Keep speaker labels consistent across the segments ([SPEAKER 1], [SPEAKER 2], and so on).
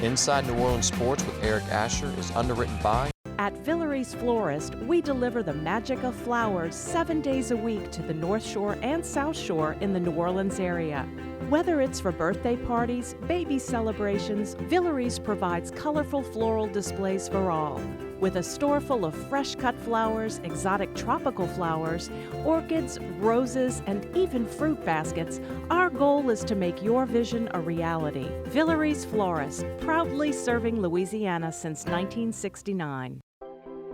[SPEAKER 1] Inside New Orleans Sports with Eric Asher is underwritten by...
[SPEAKER 2] At Villere's Florist, we deliver the magic of flowers 7 days a week to the North Shore and South Shore in the New Orleans area. Whether it's for birthday parties, baby celebrations, Villere's provides colorful floral displays for all. With a store full of fresh-cut flowers, exotic tropical flowers, orchids, roses, and even fruit baskets, our goal is to make your vision a reality. Villere's Florist, proudly serving Louisiana since 1969.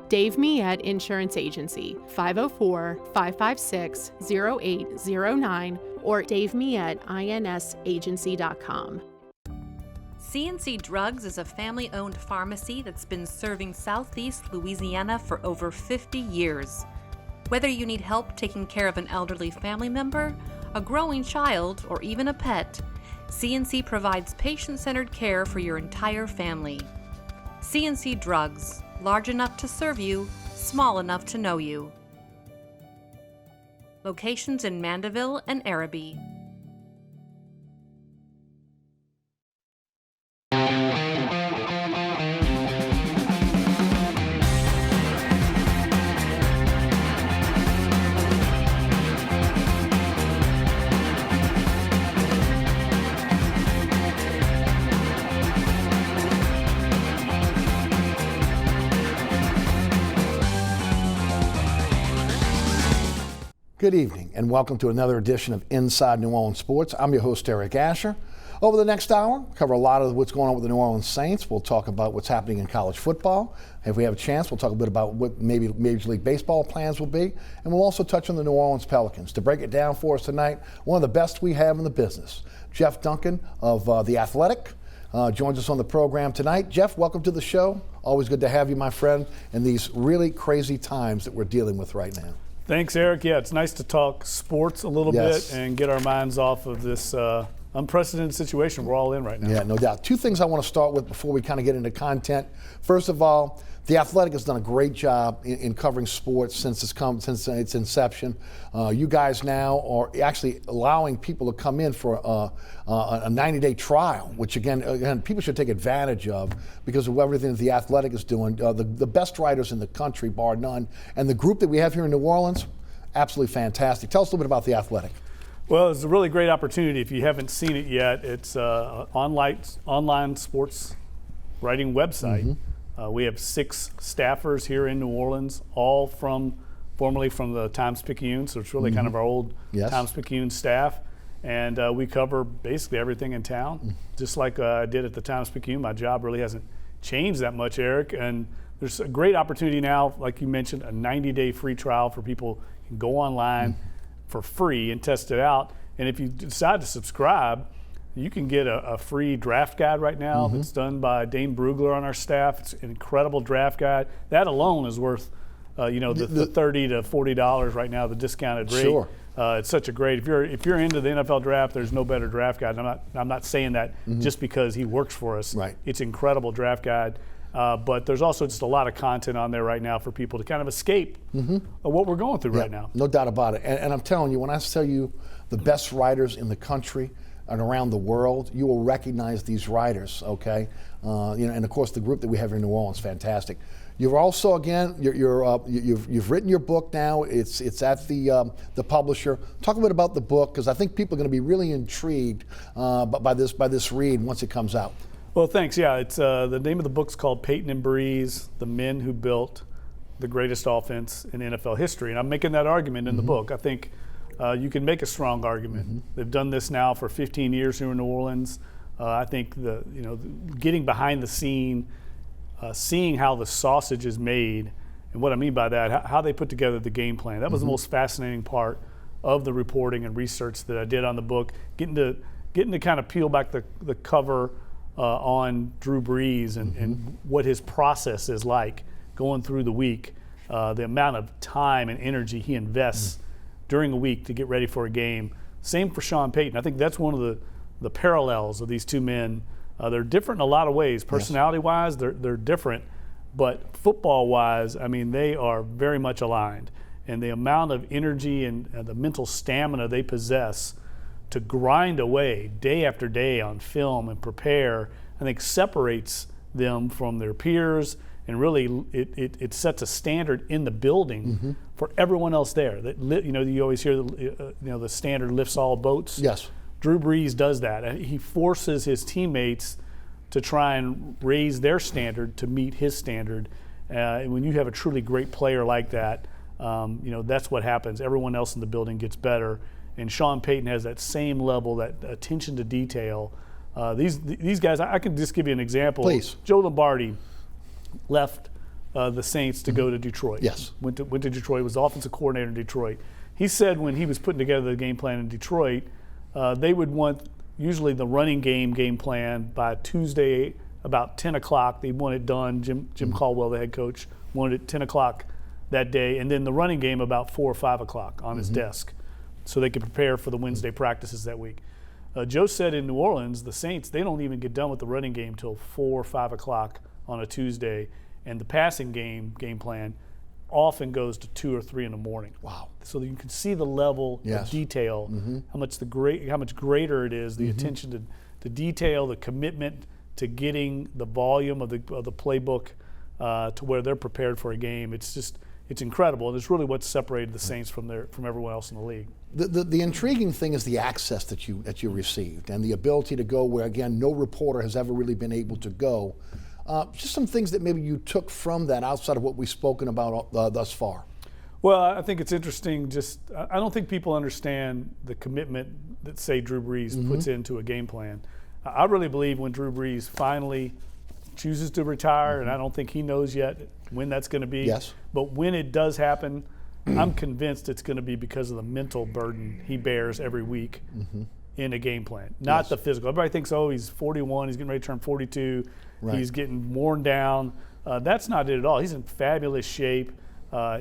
[SPEAKER 3] Dave Miette Insurance Agency, 504-556-0809 or davemietteINSagency.com.
[SPEAKER 4] C&C Drugs is a family-owned pharmacy that's been serving Southeast Louisiana for over 50 years. Whether you need help taking care of an elderly family member, a growing child, or even a pet, C&C provides patient-centered care for your entire family. C&C Drugs, large enough to serve you, small enough to know you. Locations in Mandeville and Araby.
[SPEAKER 5] Good evening and welcome to another edition of Inside New Orleans Sports. I'm your host, Eric Asher. Over the next hour, we'll cover a lot of what's going on with the New Orleans Saints. We'll talk about what's happening in college football. If we have a chance, we'll talk a bit about what maybe Major League Baseball plans will be. And we'll also touch on the New Orleans Pelicans. To break it down for us tonight, one of the best we have in the business, Jeff Duncan of The Athletic, joins us on the program tonight. Jeff, welcome to the show. Always good to have you, my friend, in these really crazy times that we're dealing with right now.
[SPEAKER 6] Thanks, Eric. Yeah, it's nice to talk sports a little bit and get our minds off of this unprecedented situation we're all in right now.
[SPEAKER 5] Yeah, no doubt. Two things I want to start with before we kind of get into content. First of all, The Athletic has done a great job in covering sports since its inception. You guys now are actually allowing people to come in for a 90-day trial, which again, people should take advantage of because of everything that The Athletic is doing. The best writers in the country, bar none, and the group that we have here in New Orleans, absolutely fantastic. Tell us a little bit about The Athletic.
[SPEAKER 6] Well, it's a really great opportunity. If you haven't seen it yet, it's an online sports writing website. Mm-hmm. We have 6 staffers here in New Orleans, all formerly from the Times-Picayune, so it's really kind of our old Times-Picayune staff. And we cover basically everything in town, just like I did at the Times-Picayune. My job really hasn't changed that much, Eric. And there's a great opportunity now, like you mentioned, a 90-day free trial for people who can go online for free and test it out. And if you decide to subscribe, you can get a free draft guide right now that's done by Dane Brugler on our staff. It's an incredible draft guide. That alone is worth, the $30 to $40 right now, the discounted rate. Sure. It's such a great. If you're into the NFL draft, there's no better draft guide. I'm not saying that just because he works for us. Right. It's an incredible draft guide. But there's also just a lot of content on there right now for people to kind of escape what we're going through right now. No doubt about it. And I'm telling you, when I tell you the best writers in the country and around the world, you will recognize these writers, okay? And of course the group that we have here in New Orleans, fantastic. You've also, again, you've written your book now. It's at the publisher. Talk a bit about the book, because I think people are going to be really intrigued by this read once it comes out. Well, thanks. Yeah, it's the name of the book's called Peyton and Breeze: The Men Who Built the Greatest Offense in NFL History. And I'm making that argument in the book. I think you can make a strong argument. They've done this now for 15 years here in New Orleans. I think getting behind the scene, seeing how the sausage is made, and what I mean by that, how they put together the game plan. That was the most fascinating part of the reporting and research that I did on the book. Getting to kind of peel back the cover on Drew Brees and what his process is like going through the week, the amount of time and energy he invests during a week to get ready for a game. Same for Sean Payton. I think that's one of the parallels of these two men. They're different in a lot of ways. Personality-wise, they're different, but football-wise, I mean, they are very much aligned. And the amount of energy and the mental stamina they possess to grind away day after day on film and prepare, I think separates them from their peers, and really it sets a standard in the building for everyone else there. That you always hear the standard lifts all boats.
[SPEAKER 5] Yes.
[SPEAKER 6] Drew Brees does that. He forces his teammates to try and raise their standard to meet his standard. And when you have a truly great player like that, that's what happens. Everyone else in the building gets better. And Sean Payton has that same level, that attention to detail. These guys, I can just give you an example.
[SPEAKER 5] Please.
[SPEAKER 6] Joe Lombardi left the Saints to go to Detroit.
[SPEAKER 5] Yes.
[SPEAKER 6] Went to Detroit, was the offensive coordinator in Detroit. He said when he was putting together the game plan in Detroit, they would want usually the running game plan by Tuesday about 10 o'clock. They want it done. Jim Caldwell, the head coach, wanted it 10 o'clock that day, and then the running game about 4 or 5 o'clock on his desk so they could prepare for the Wednesday practices that week. Joe said in New Orleans, the Saints, they don't even get done with the running game till 4 or 5 o'clock on a Tuesday, and the passing game plan often goes to 2 or 3 in the morning.
[SPEAKER 5] Wow.
[SPEAKER 6] So that you can see the level of detail, how much greater it is, the attention to detail, the commitment to getting the volume of the playbook to where they're prepared for a game. It's incredible, and it's really what separated the Saints from everyone else in the league.
[SPEAKER 5] The intriguing thing is the access that you received and the ability to go where, again, no reporter has ever really been able to go. Just some things that maybe you took from that outside of what we've spoken about thus far.
[SPEAKER 6] Well, I think it's interesting. I don't think people understand the commitment that, say, Drew Brees puts into a game plan. I really believe when Drew Brees finally chooses to retire, and I don't think he knows yet when that's going to be.
[SPEAKER 5] Yes.
[SPEAKER 6] But when it does happen, I'm convinced it's going to be because of the mental burden he bears every week in a game plan, not the physical. Everybody thinks, he's 41, he's getting ready to turn 42, he's getting worn down. That's not it at all. He's in fabulous shape.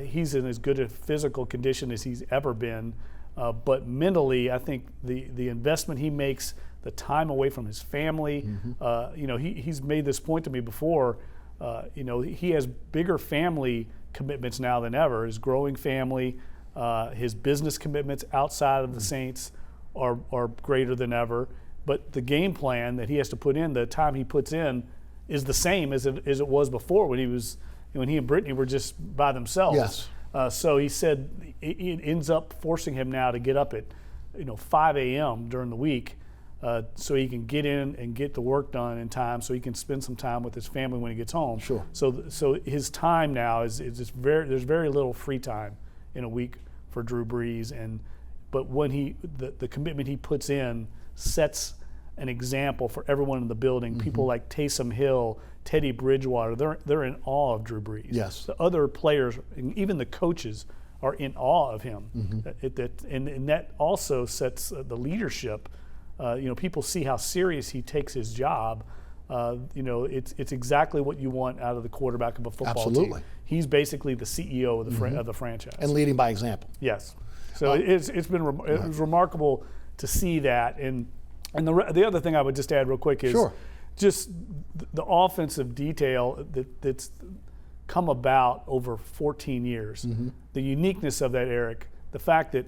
[SPEAKER 6] He's in as good a physical condition as he's ever been. But mentally, I think the investment he makes, the time away from his family, he's made this point to me before. He has bigger family commitments now than ever. His growing family, his business commitments outside of the Saints are greater than ever. But the game plan that he has to put in, the time he puts in, is the same as it was before when he and Brittany were just by themselves.
[SPEAKER 5] Yes.
[SPEAKER 6] So he said it ends up forcing him now to get up at 5 a.m. during the week so he can get in and get the work done in time so he can spend some time with his family when he gets home.
[SPEAKER 5] Sure.
[SPEAKER 6] So his time now is just there's very little free time in a week for Drew Brees, but when the commitment he puts in sets an example for everyone in the building. People like Taysom Hill, Teddy Bridgewater, they're in awe of Drew Brees.
[SPEAKER 5] Yes.
[SPEAKER 6] The other players, even the coaches, are in awe of him. And that also sets the leadership. People see how serious he takes his job. It's exactly what you want out of the quarterback of a football
[SPEAKER 5] Absolutely.
[SPEAKER 6] team. He's basically the CEO of the franchise.
[SPEAKER 5] And leading by example.
[SPEAKER 6] Yes. So it was remarkable to see that. And the other thing I would just add real quick is just the offensive detail that's come about over 14 years. The uniqueness of that, Eric, the fact that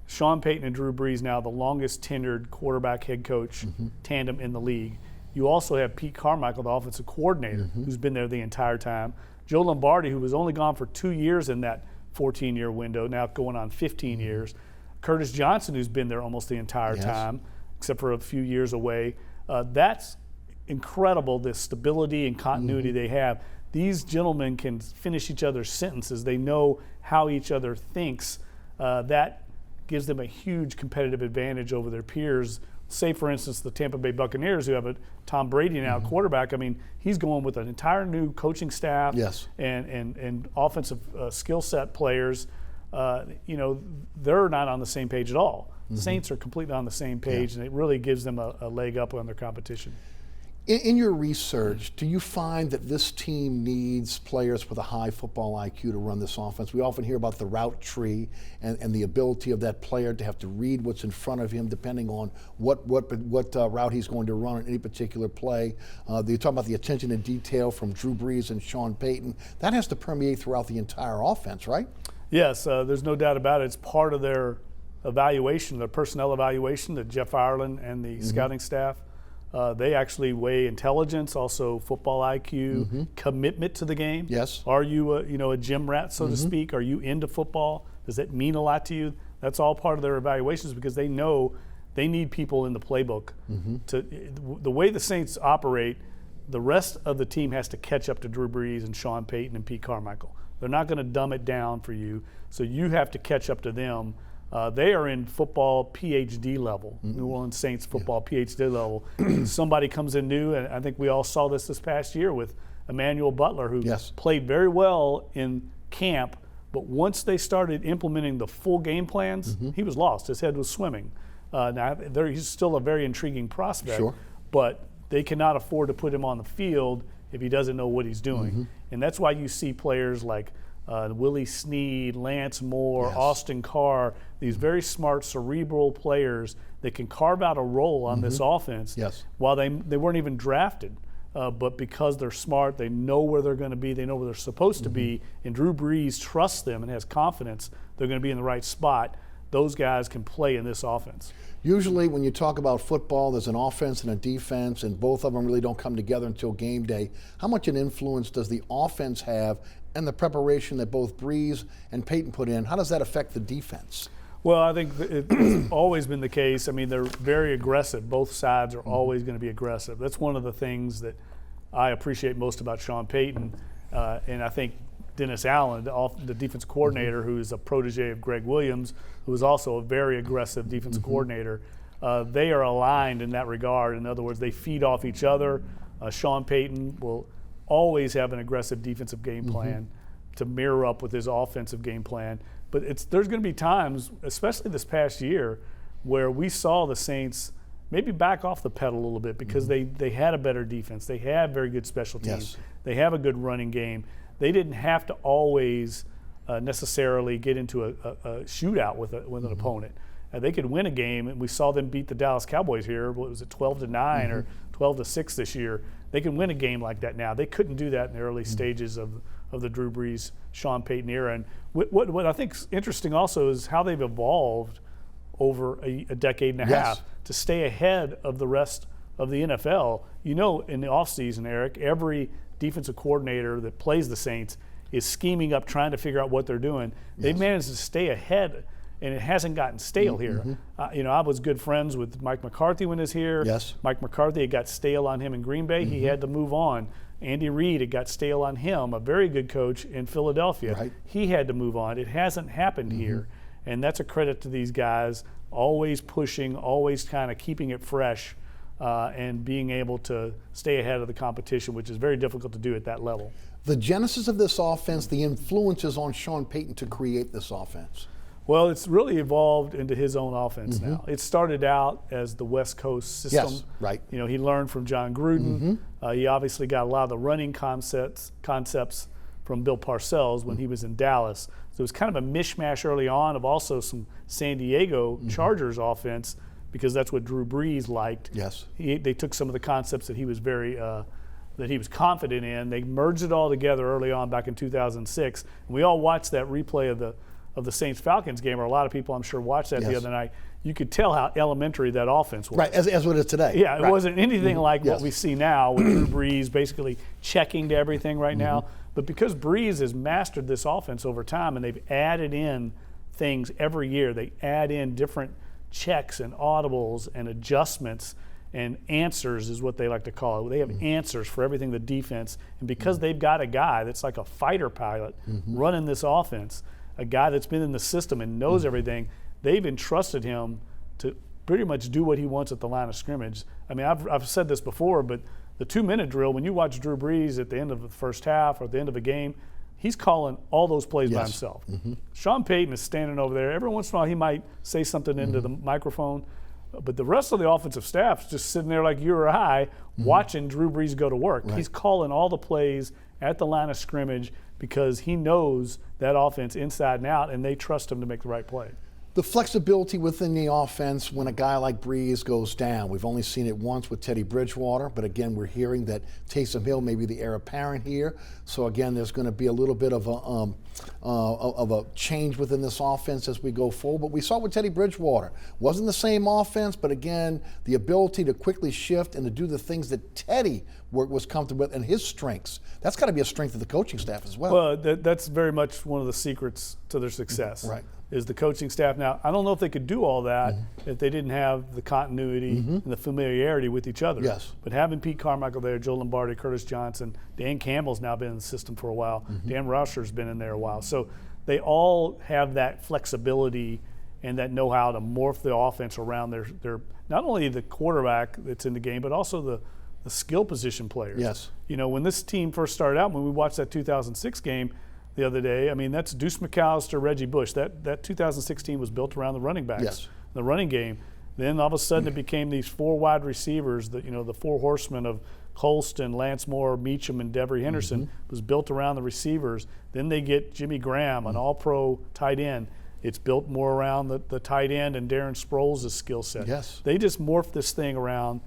[SPEAKER 6] Sean Payton and Drew Brees now the longest tenured quarterback head coach tandem in the league. You also have Pete Carmichael, the offensive coordinator, who's been there the entire time. Joe Lombardi, who was only gone for 2 years in that 14-year window, now going on 15 years. Curtis Johnson, who's been there almost the entire time, except for a few years away. That's incredible, the stability and continuity they have. These gentlemen can finish each other's sentences. They know how each other thinks. That gives them a huge competitive advantage over their peers. Say, for instance, the Tampa Bay Buccaneers, who have a Tom Brady now quarterback. I mean, he's going with an entire new coaching staff and offensive skill set players. They're not on the same page at all. Saints are completely on the same page, and it really gives them a leg up on their competition.
[SPEAKER 5] In your research, do you find that this team needs players with a high football IQ to run this offense? We often hear about the route tree and the ability of that player to have to read what's in front of him depending on what route he's going to run in any particular play. You talk about the attention to detail from Drew Brees and Sean Payton. That has to permeate throughout the entire offense, right?
[SPEAKER 6] Yes, there's no doubt about it. It's part of their evaluation, their personnel evaluation that Jeff Ireland and the scouting staff They actually weigh intelligence, also football IQ, commitment to the game.
[SPEAKER 5] Yes.
[SPEAKER 6] Are you a gym rat, so to speak? Are you into football? Does that mean a lot to you? That's all part of their evaluations because they know they need people in the playbook. The way the Saints operate, the rest of the team has to catch up to Drew Brees and Sean Payton and Pete Carmichael. They're not going to dumb it down for you, so you have to catch up to them. They are in football PhD level, New Orleans Saints football PhD level. Somebody comes in new, and I think we all saw this past year with Emmanuel Butler, who played very well in camp, but once they started implementing the full game plans, he was lost. His head was swimming. Now, he's still a very intriguing prospect, but they cannot afford to put him on the field if he doesn't know what he's doing. And that's why you see players like Willie Snead, Lance Moore, Austin Carr, these very smart, cerebral players that can carve out a role on this offense while they weren't even drafted. But because they're smart, they know where they're going to be, they know where they're supposed to be, and Drew Brees trusts them and has confidence they're going to be in the right spot. Those guys can play in this offense.
[SPEAKER 5] Usually when you talk about football, there's an offense and a defense, and both of them really don't come together until game day. How much an influence does the offense have and the preparation that both Brees and Peyton put in? How does that affect the defense?
[SPEAKER 6] Well, I think it's always been the case. I mean, they're very aggressive. Both sides are always going to be aggressive. That's one of the things that I appreciate most about Sean Payton, and I think Dennis Allen, the defense coordinator, who is a protege of Greg Williams, who is also a very aggressive defensive coordinator. They are aligned in that regard. In other words, they feed off each other. Sean Payton will always have an aggressive defensive game plan to mirror up with his offensive game plan. But there's going to be times, especially this past year, where we saw the Saints maybe back off the pedal a little bit because they had a better defense. They had very good special teams. They have a good running game. They didn't have to always necessarily get into a shootout with an opponent. They could win a game, and we saw them beat the Dallas Cowboys here. What was it, 12-9 or 12-6 this year? They can win a game like that now. They couldn't do that in the early stages of the Drew Brees, Sean Payton era. And what I think is interesting also is how they've evolved over a decade and a half to stay ahead of the rest of the NFL. You know, in the offseason, Eric, every defensive coordinator that plays the Saints is scheming up, trying to figure out what they're doing. They've managed to stay ahead, and it hasn't gotten stale here. I was good friends with Mike McCarthy when he was here. Mike McCarthy, it got stale on him in Green Bay. He had to move on. Andy Reid, it got stale on him, a very good coach in Philadelphia. He had to move on. It hasn't happened here, and that's a credit to these guys, always pushing, always kind of keeping it fresh. And being able to stay ahead of the competition, which is very difficult to do at that level.
[SPEAKER 5] The genesis of this offense, the influences on Sean Payton to create this offense.
[SPEAKER 6] Well, it's really evolved into his own offense now. It started out as the West Coast system. You know, he learned from John Gruden. He obviously got a lot of the running concepts from Bill Parcells when he was in Dallas. So it was kind of a mishmash early on of also some San Diego Chargers offense, because that's what Drew Brees liked. They took some of the concepts that he was confident in. They merged it all together early on back in 2006. And we all watched that replay of the Saints-Falcons game, or a lot of people I'm sure watched that the other night. You could tell how elementary that offense was.
[SPEAKER 5] As what it is today.
[SPEAKER 6] It wasn't anything like what we see now with Drew Brees basically checking to everything right now. But because Brees has mastered this offense over time, and they've added in things every year, they add in different checks and audibles and adjustments and answers is what they like to call it. They have answers for everything the defense, and because they've got a guy that's like a fighter pilot running this offense, a guy that's been in the system and knows everything, they've entrusted him to pretty much do what he wants at the line of scrimmage. I mean, I've said this before, but the 2-minute drill, when you watch Drew Brees at the end of the first half or at the end of a game, he's calling all those plays by himself. Sean Payton is standing over there. Every once in a while he might say something into the microphone, but the rest of the offensive staff is just sitting there like you or I watching Drew Brees go to work. He's calling all the plays at the line of scrimmage because he knows that offense inside and out, and they trust him to make the right play.
[SPEAKER 5] The flexibility within the offense when a guy like Breeze goes down. We've only seen it once with Teddy Bridgewater, but again, we're hearing that Taysom Hill may be the heir apparent here. So again, there's going to be a little bit of a change within this offense as we go forward. But we saw with Teddy Bridgewater, wasn't the same offense, but again, the ability to quickly shift and to do the things that Teddy was comfortable with and his strengths. That's got to be a strength of the coaching staff as well.
[SPEAKER 6] Well, that's very much one of the secrets to their success.
[SPEAKER 5] Right.
[SPEAKER 6] Is the coaching staff. Now, I don't know if they could do all that if they didn't have the continuity and the familiarity with each other.
[SPEAKER 5] Yes.
[SPEAKER 6] But having Pete Carmichael there, Joe Lombardi, Curtis Johnson, Dan Campbell's now been in the system for a while. Dan Rauscher's been in there a while. So they all have that flexibility and that know-how to morph the offense around their not only the quarterback that's in the game, but also the skill position players.
[SPEAKER 5] Yes.
[SPEAKER 6] You know, when this team first started out, when we watched that 2006 game, the other day, I mean, that's Deuce McAllister, Reggie Bush. That 2016 was built around the running backs,
[SPEAKER 5] yes.
[SPEAKER 6] The running game. Then all of a sudden it became these four wide receivers, the four horsemen of Colston, Lance Moore, Meacham, and Devery Henderson was built around the receivers. Then they get Jimmy Graham, an all-pro tight end. It's built more around the tight end and Darren Sproles' skill set.
[SPEAKER 5] Yes.
[SPEAKER 6] They just morphed this thing around,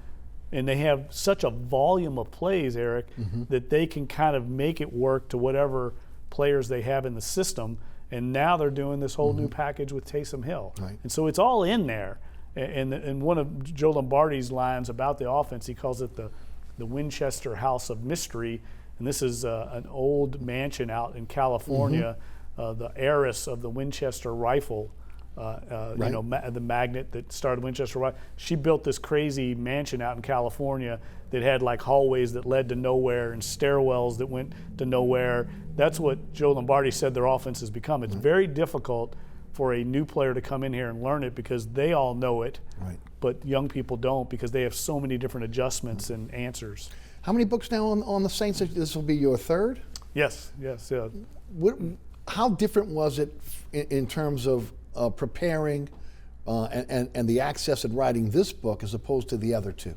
[SPEAKER 6] and they have such a volume of plays, Eric, that they can kind of make it work to whatever players they have in the system, and now they're doing this whole new package with Taysom Hill.
[SPEAKER 5] Right.
[SPEAKER 6] And so it's all in there. And one of Joe Lombardi's lines about the offense, he calls it the Winchester House of Mystery, and this is an old mansion out in California, the heiress of the Winchester rifle, right. The magnet that started Winchester Rifle. She built this crazy mansion out in California that had like hallways that led to nowhere and stairwells that went to nowhere. That's what Joe Lombardi said their offense has become. It's very difficult for a new player to come in here and learn it because they all know it,
[SPEAKER 5] right.
[SPEAKER 6] But young people don't because they have so many different adjustments and answers.
[SPEAKER 5] How many books now on the Saints? This will be your third?
[SPEAKER 6] Yes.
[SPEAKER 5] How different was it in terms of preparing and the access and writing this book as opposed to the other two?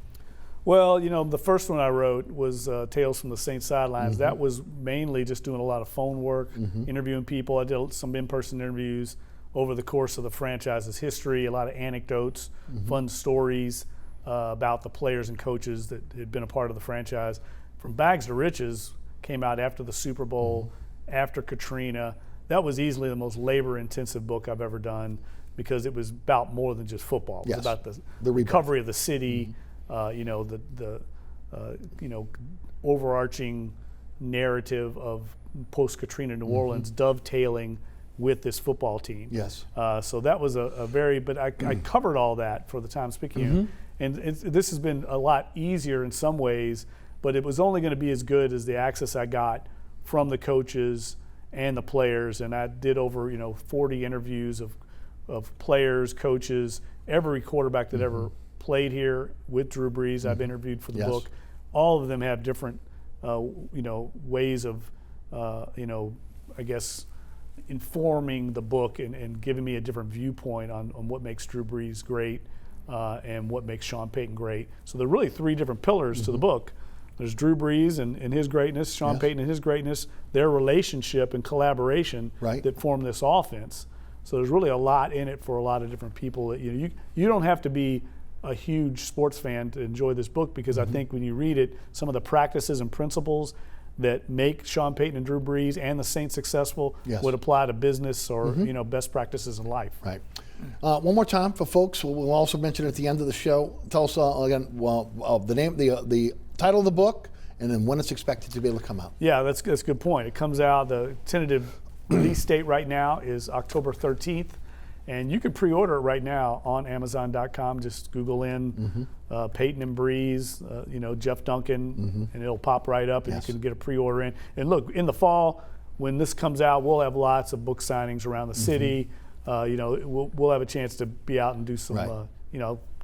[SPEAKER 6] Well, the first one I wrote was Tales from the Saints Sidelines. That was mainly just doing a lot of phone work, interviewing people. I did some in-person interviews over the course of the franchise's history, a lot of anecdotes, fun stories about the players and coaches that had been a part of the franchise. From Bags to Riches came out after the Super Bowl, after Katrina. That was easily the most labor-intensive book I've ever done because it was about more than just football. It was about the recovery of the city, the overarching narrative of post-Katrina New Orleans dovetailing with this football team.
[SPEAKER 5] Yes.
[SPEAKER 6] So that was but I covered all that for the time speaking here. And this has been a lot easier in some ways, but it was only going to be as good as the access I got from the coaches and the players. And I did over 40 interviews of players, coaches, every quarterback that ever played here with Drew Brees. I've interviewed for the book. All of them have different ways of I guess informing the book and giving me a different viewpoint on what makes Drew Brees great and what makes Sean Payton great. So there are really three different pillars to the book. There's Drew Brees and his greatness, Sean Payton and his greatness, their relationship and collaboration that form this offense. So there's really a lot in it for a lot of different people. That you don't have to be a huge sports fan to enjoy this book because I think when you read it, some of the practices and principles that make Sean Payton and Drew Brees and the Saints successful would apply to business or best practices in life.
[SPEAKER 5] Right. One more time for folks, we'll also mention at the end of the show. Tell us again the name, the title of the book, and then when it's expected to be able to come out.
[SPEAKER 6] Yeah, that's a good point. It comes out, the tentative release date right now is October 13th, and you can pre-order it right now on Amazon.com. Just Google in Peyton and Breeze, Jeff Duncan, and it'll pop right up, and you can get a pre-order in. And look, in the fall, when this comes out, we'll have lots of book signings around the city. We'll have a chance to be out and do some,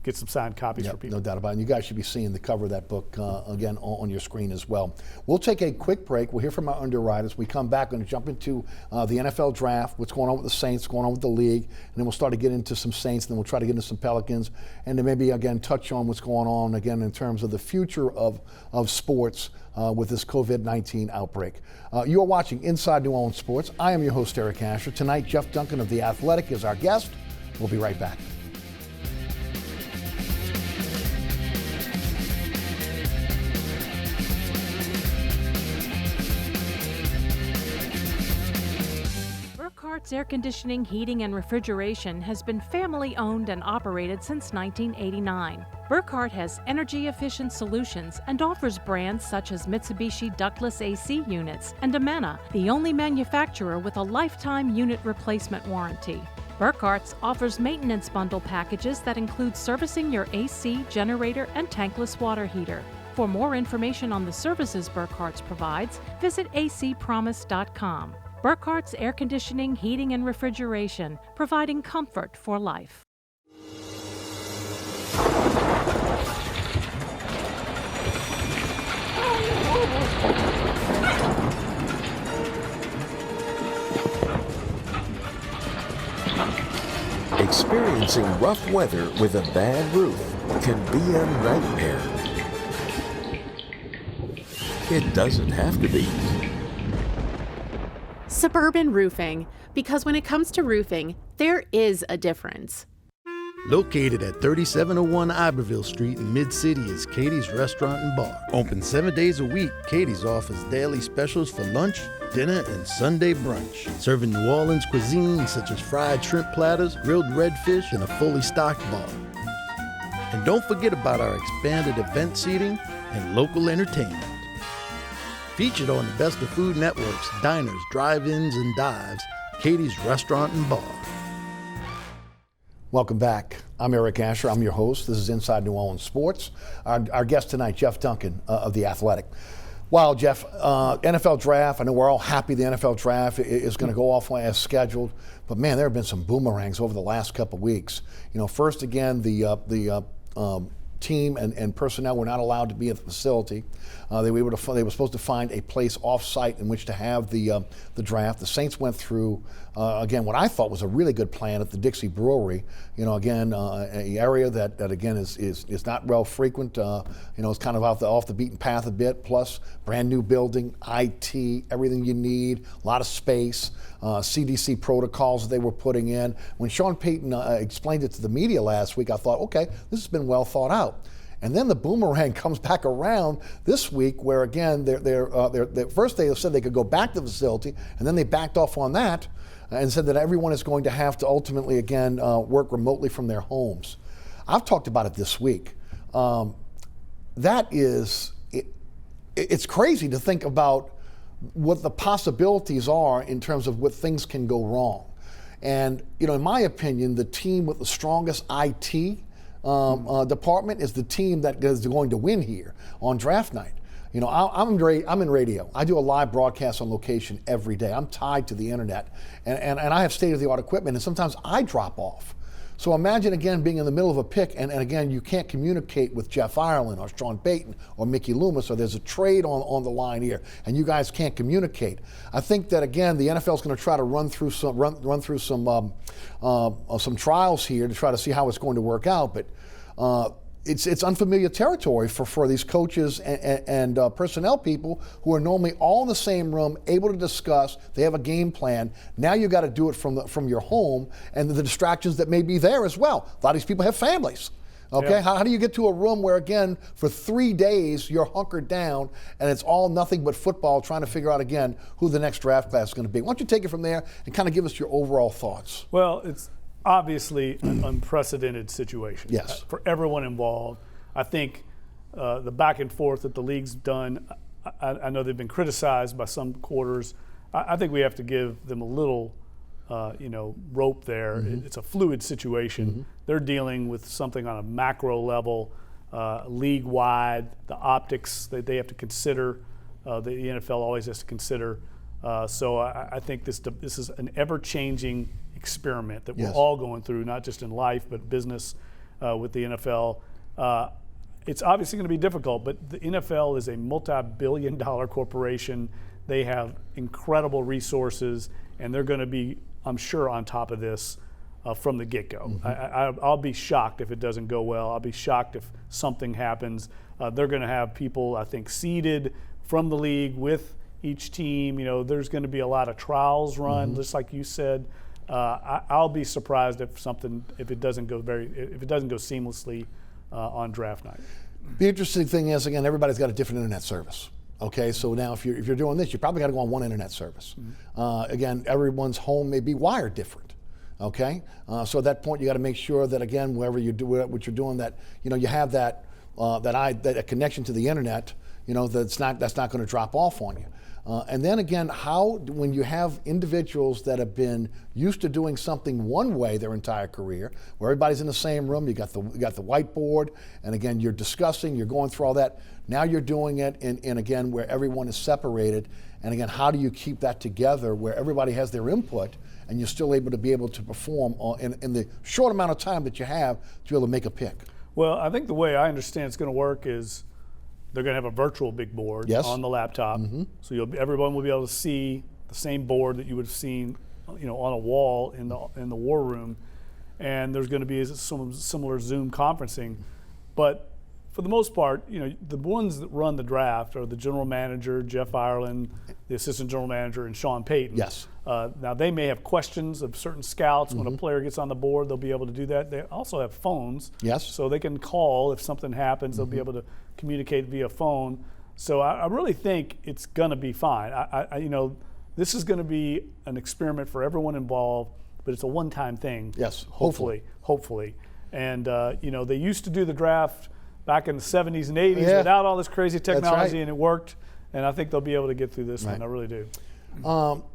[SPEAKER 6] get some signed copies for people.
[SPEAKER 5] No doubt about it. And you guys should be seeing the cover of that book again on your screen as well. We'll take a quick break. We'll hear from our underwriters. We come back, we're going to jump into the NFL draft, what's going on with the Saints, what's going on with the league, and then we'll start to get into some Saints, and then we'll try to get into some Pelicans, and then maybe again touch on what's going on again in terms of the future of sports with this COVID-19 outbreak. You are watching Inside New Orleans Sports. I am your host, Eric Asher. Tonight, Jeff Duncan of The Athletic is our guest. We'll be right back.
[SPEAKER 2] Burkhart's Air Conditioning, Heating, and Refrigeration has been family-owned and operated since 1989. Burkhart has energy-efficient solutions and offers brands such as Mitsubishi ductless AC units and Amana, the only manufacturer with a lifetime unit replacement warranty. Burkhart's offers maintenance bundle packages that include servicing your AC, generator, and tankless water heater. For more information on the services Burkhart's provides, visit acpromise.com. Burkhart's Air Conditioning, Heating, and Refrigeration, providing comfort for life.
[SPEAKER 7] Experiencing rough weather with a bad roof can be a nightmare. It doesn't have to be.
[SPEAKER 3] Suburban roofing, because when it comes to roofing, there is a difference.
[SPEAKER 8] Located at 3701 Iberville Street in Mid-City is Katie's Restaurant and Bar. Open 7 days a week, Katie's offers daily specials for lunch, dinner, and Sunday brunch. Serving New Orleans cuisine such as fried shrimp platters, grilled redfish, and a fully stocked bar. And don't forget about our expanded event seating and local entertainment. Featured on the Best of Food Network's diners, drive-ins, and dives, Katie's Restaurant and Bar.
[SPEAKER 5] Welcome back. I'm Eric Asher. I'm your host. This is Inside New Orleans Sports. Our guest tonight, Jeff Duncan of The Athletic. Wow, Jeff, NFL draft. I know we're all happy the NFL draft is going to go off as scheduled, but man, there have been some boomerangs over the last couple of weeks. You know, first again, the team and personnel were not allowed to be at the facility. They were supposed to find a place off-site in which to have the draft. The Saints went through, again, what I thought was a really good plan at the Dixie Brewery. You know, again, an area that again is not well frequent. You know, it's kind of off the beaten path a bit. Plus, brand new building, IT, everything you need, a lot of space, CDC protocols that they were putting in. When Sean Payton explained it to the media last week, I thought, okay, this has been well thought out. And then the boomerang comes back around this week where, again, first they said they could go back to the facility, and then they backed off on that and said that everyone is going to have to ultimately, again, work remotely from their homes. I've talked about it this week. It's crazy to think about what the possibilities are in terms of what things can go wrong. And, you know, in my opinion, the team with the strongest IT department is the team that is going to win here on draft night. You know, I'm in radio. I do a live broadcast on location every day. I'm tied to the internet, and I have state-of-the-art equipment, and sometimes I drop off. So imagine, again, being in the middle of a pick, and again, you can't communicate with Jeff Ireland or Sean Payton or Mickey Loomis, or there's a trade on the line here, and you guys can't communicate. I think that, again, the NFL is going to try to run through some trials here to try to see how it's going to work out, but it's unfamiliar territory for these coaches and personnel people who are normally all in the same room, able to discuss. They have a game plan. Now you got to do it from your home, and the distractions that may be there as well. A lot of these people have families. Okay, yeah. How do you get to a room where, again, for 3 days you're hunkered down and it's all nothing but football, trying to figure out again who the next draft class is going to be? Why don't you take it from there and kind of give us your overall thoughts?
[SPEAKER 6] Well, it's obviously an unprecedented situation.
[SPEAKER 5] Yes.
[SPEAKER 6] For everyone involved. I think the back and forth that the league's done, I know they've been criticized by some quarters. I think we have to give them a little rope there. Mm-hmm. It's a fluid situation. Mm-hmm. They're dealing with something on a macro level, league-wide, the optics that they have to consider, the NFL always has to consider. So I think this is an ever-changing experiment that we're all going through, not just in life but business with the NFL. It's obviously going to be difficult, but the NFL is a multi-billion-dollar corporation. They have incredible resources, and they're going to be, I'm sure, on top of this from the get-go. Mm-hmm. I'll be shocked if it doesn't go well. I'll be shocked if something happens. They're going to have people, I think, seeded from the league with each team. You know, there's going to be a lot of trials run, just like you said. I'll be surprised if it doesn't go seamlessly on draft night.
[SPEAKER 5] The interesting thing is, again, everybody's got a different internet service. Okay, so now if you're doing this, you probably got to go on one internet service. Again, everyone's home may be wired different. Okay, so at that point you got to make sure that, again, wherever you do what you're doing, that you have that connection to the internet. That's not going to drop off on you. And then again, when you have individuals that have been used to doing something one way their entire career, where everybody's in the same room, you got the whiteboard, and again you're discussing, you're going through all that. Now you're doing it in again where everyone is separated, and again, how do you keep that together where everybody has their input and you're still able to perform in the short amount of time that you have to be able to make a pick?
[SPEAKER 6] Well, I think the way I understand it's going to work is they're going to have a virtual big board on the laptop, so everyone will be able to see the same board that you would have seen, on a wall in the war room, and there's going to be some similar Zoom conferencing, but for the most part, the ones that run the draft are the general manager, Jeff Ireland, the assistant general manager, and Sean Payton.
[SPEAKER 5] Yes.
[SPEAKER 6] Now, they may have questions of certain scouts. When a player gets on the board, they'll be able to do that. They also have phones.
[SPEAKER 5] Yes.
[SPEAKER 6] So they can call if something happens. They'll be able to communicate via phone. So I really think it's going to be fine. This is going to be an experiment for everyone involved, but it's a one-time thing.
[SPEAKER 5] Yes,
[SPEAKER 6] hopefully. And, they used to do the draft back in the 70s and 80s without all this crazy technology, and it worked. And I think they'll be able to get through this one. I really do.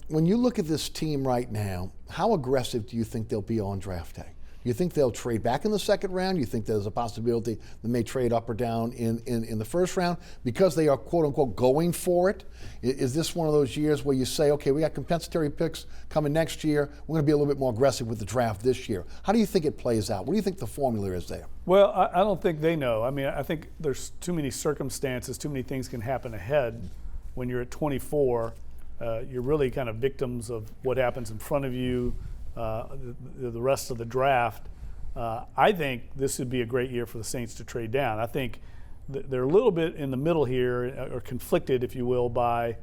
[SPEAKER 5] When you look at this team right now, how aggressive do you think they'll be on draft day? You think they'll trade back in the second round? You think there's a possibility they may trade up or down in the first round because they are, quote unquote, going for it? Is this one of those years where you say, okay, we got compensatory picks coming next year, we're going to be a little bit more aggressive with the draft this year? How do you think it plays out? What do you think the formula is there?
[SPEAKER 6] Well, I don't think they know. I mean, I think there's too many circumstances, too many things can happen ahead. When you're at 24, you're really kind of victims of what happens in front of you, the rest of the draft. I think this would be a great year for the Saints to trade down. I think they're a little bit in the middle here, or conflicted, if you will, by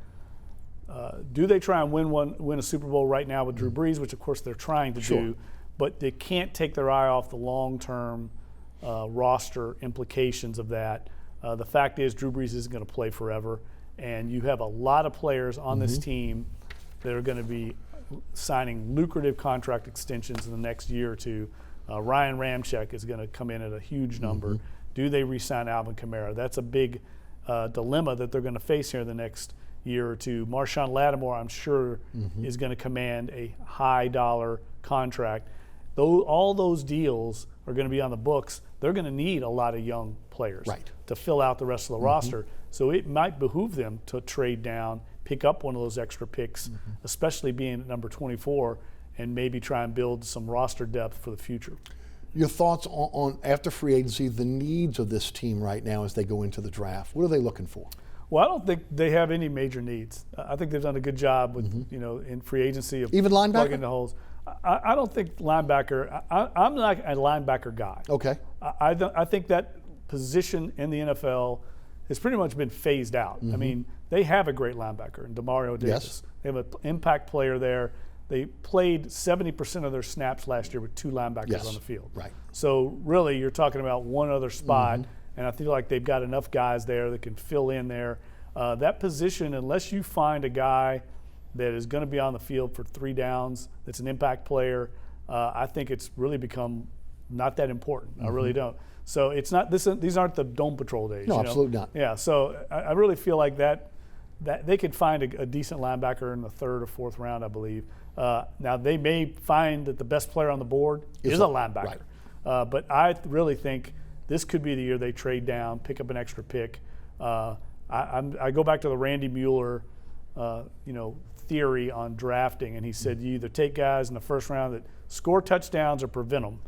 [SPEAKER 6] do they try and win a Super Bowl right now with Drew Brees, which of course they're trying to do, but they can't take their eye off the long-term roster implications of that. The fact is Drew Brees isn't going to play forever, and you have a lot of players on this team that are going to be signing lucrative contract extensions in the next year or two. Ryan Ramczyk is going to come in at a huge number. Do they re-sign Alvin Kamara? That's a big dilemma that they're going to face here in the next year or two. Marshawn Lattimore, I'm sure, is going to command a high-dollar contract. Though all those deals are going to be on the books, they're going to need a lot of young players to fill out the rest of the roster. So it might behoove them to trade down, pick up one of those extra picks, especially being at number 24, and maybe try and build some roster depth for the future.
[SPEAKER 5] Your thoughts on after free agency, the needs of this team right now as they go into the draft? What are they looking for?
[SPEAKER 6] Well, I don't think they have any major needs. I think they've done a good job with, in free agency of
[SPEAKER 5] even linebacker?
[SPEAKER 6] Plugging the holes. I don't think linebacker. I'm not a linebacker guy.
[SPEAKER 5] Okay.
[SPEAKER 6] I think that position in the NFL has pretty much been phased out. I mean, they have a great linebacker in Demario Davis. They have an impact player there. They played 70% of their snaps last year with two linebackers on the field.
[SPEAKER 5] Right.
[SPEAKER 6] So really, you're talking about one other spot, and I feel like they've got enough guys there that can fill in there. That position, unless you find a guy that is going to be on the field for 3 downs, that's an impact player, I think it's really become not that important. I really don't. So it's not these aren't the Dome Patrol days.
[SPEAKER 5] No, absolutely not.
[SPEAKER 6] Yeah, so I really feel like that they could find a decent linebacker in the 3rd or 4th round, I believe. Now they may find that the best player on the board is a linebacker, but I really think this could be the year they trade down, pick up an extra pick. I go back to the Randy Mueller, theory on drafting, and he said you either take guys in the 1st round that score touchdowns or prevent them.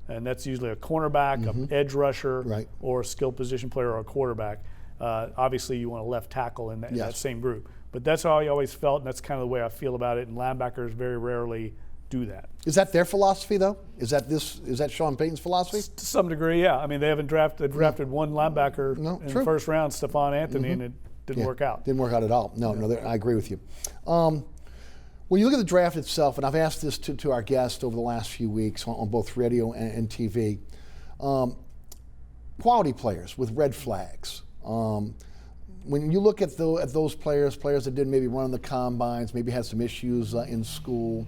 [SPEAKER 6] And that's usually a cornerback, an edge rusher, or a skill position player or a quarterback. Obviously, you want a left tackle in that same group. But that's how I always felt, and that's kind of the way I feel about it. And linebackers very rarely do that.
[SPEAKER 5] Is that their philosophy, though? Is that Sean Payton's philosophy?
[SPEAKER 6] To some degree, yeah. I mean, they haven't drafted one linebacker in the 1st round, Stephon Anthony, and it didn't work out.
[SPEAKER 5] Didn't work out at all. No, I agree with you. When you look at the draft itself, and I've asked this to our guests over the last few weeks on both radio and TV, quality players with red flags. When you look at those players that didn't maybe run the combines, maybe had some issues in school,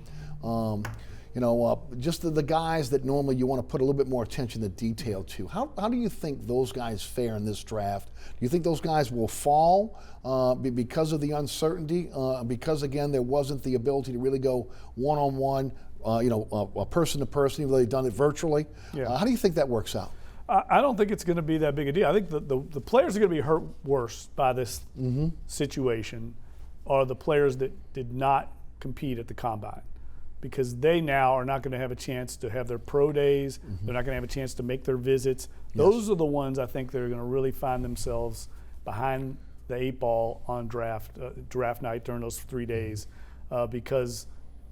[SPEAKER 5] just the guys that normally you want to put a little bit more attention to detail to. How do you think those guys fare in this draft? Do you think those guys will fall because of the uncertainty? Because again, there wasn't the ability to really go one-on-one, person to person, even though they've done it virtually. Yeah. How do you think that works out?
[SPEAKER 6] I don't think it's going to be that big a deal. I think the players are going to be hurt worse by this situation are the players that did not compete at the combine, because they now are not going to have a chance to have their pro days. They're not going to have a chance to make their visits. Those are the ones I think that are going to really find themselves behind the 8 ball on draft night during those 3 days, because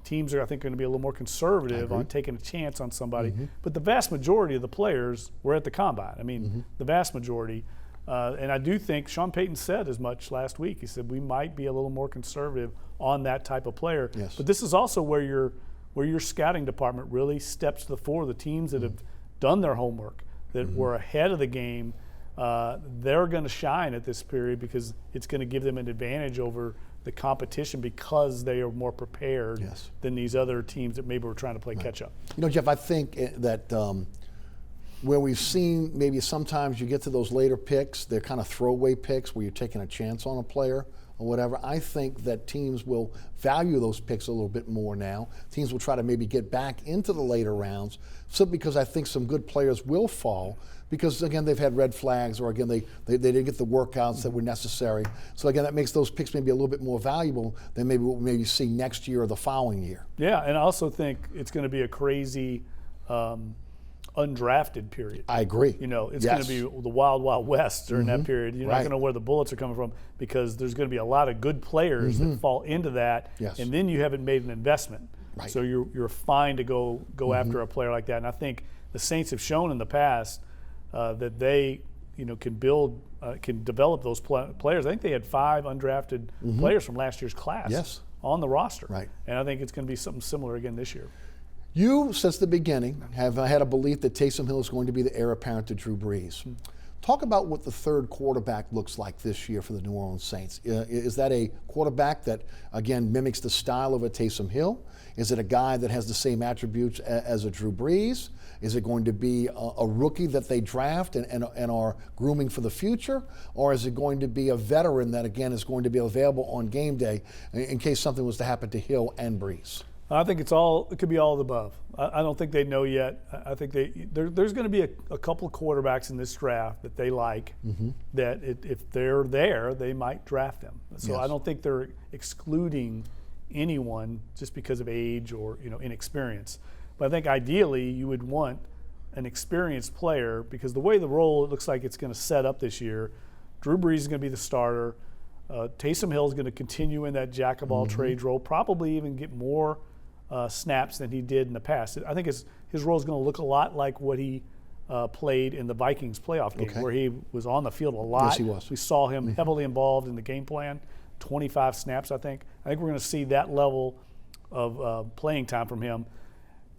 [SPEAKER 6] teams are, I think, going to be a little more conservative on taking a chance on somebody. But the vast majority of the players were at the combine. I mean, the vast majority. And I do think Sean Payton said as much last week. He said we might be a little more conservative on that type of player.
[SPEAKER 5] Yes.
[SPEAKER 6] But this is also where your scouting department really steps to the fore. The teams that have done their homework, that were ahead of the game, they're going to shine at this period because it's going to give them an advantage over the competition because they are more prepared than these other teams that maybe were trying to play catch up.
[SPEAKER 5] Jeff, I think that where we've seen maybe sometimes you get to those later picks, they're kind of throwaway picks where you're taking a chance on a player or whatever. I think that teams will value those picks a little bit more now. Teams will try to maybe get back into the later rounds simply because I think some good players will fall because, again, they've had red flags or, again, they didn't get the workouts that were necessary. So, again, that makes those picks maybe a little bit more valuable than maybe what we see next year or the following year.
[SPEAKER 6] Yeah, and I also think it's going to be a crazy undrafted period.
[SPEAKER 5] I agree.
[SPEAKER 6] It's going to be the wild, wild west during that period. You're not going to know where the bullets are coming from because there's going to be a lot of good players that fall into that, and then you haven't made an investment.
[SPEAKER 5] Right.
[SPEAKER 6] So you're fine to go after a player like that. And I think the Saints have shown in the past that they can develop those players. I think they had 5 undrafted players from last year's class on the roster.
[SPEAKER 5] Right.
[SPEAKER 6] And I think it's going to be something similar again this year.
[SPEAKER 5] You, since the beginning, have had a belief that Taysom Hill is going to be the heir apparent to Drew Brees. Talk about what the third quarterback looks like this year for the New Orleans Saints. Is that a quarterback that, again, mimics the style of a Taysom Hill? Is it a guy that has the same attributes as a Drew Brees? Is it going to be a rookie that they draft and are grooming for the future? Or is it going to be a veteran that, again, is going to be available on game day in case something was to happen to Hill and Brees?
[SPEAKER 6] I think it could be all of the above. I don't think they know yet. I think there's going to be a couple of quarterbacks in this draft that they like that if they're there, they might draft them. So I don't think they're excluding anyone just because of age or inexperience. But I think ideally you would want an experienced player because the way the role it looks like it's going to set up this year, Drew Brees is going to be the starter. Taysom Hill is going to continue in that jack of all trades role, probably even get more snaps than he did in the past. I think his role is going to look a lot like what he played in the Vikings playoff game, where he was on the field a lot.
[SPEAKER 5] Yes, he was.
[SPEAKER 6] We saw him heavily involved in the game plan, 25 snaps, I think. I think we're going to see that level of playing time from him.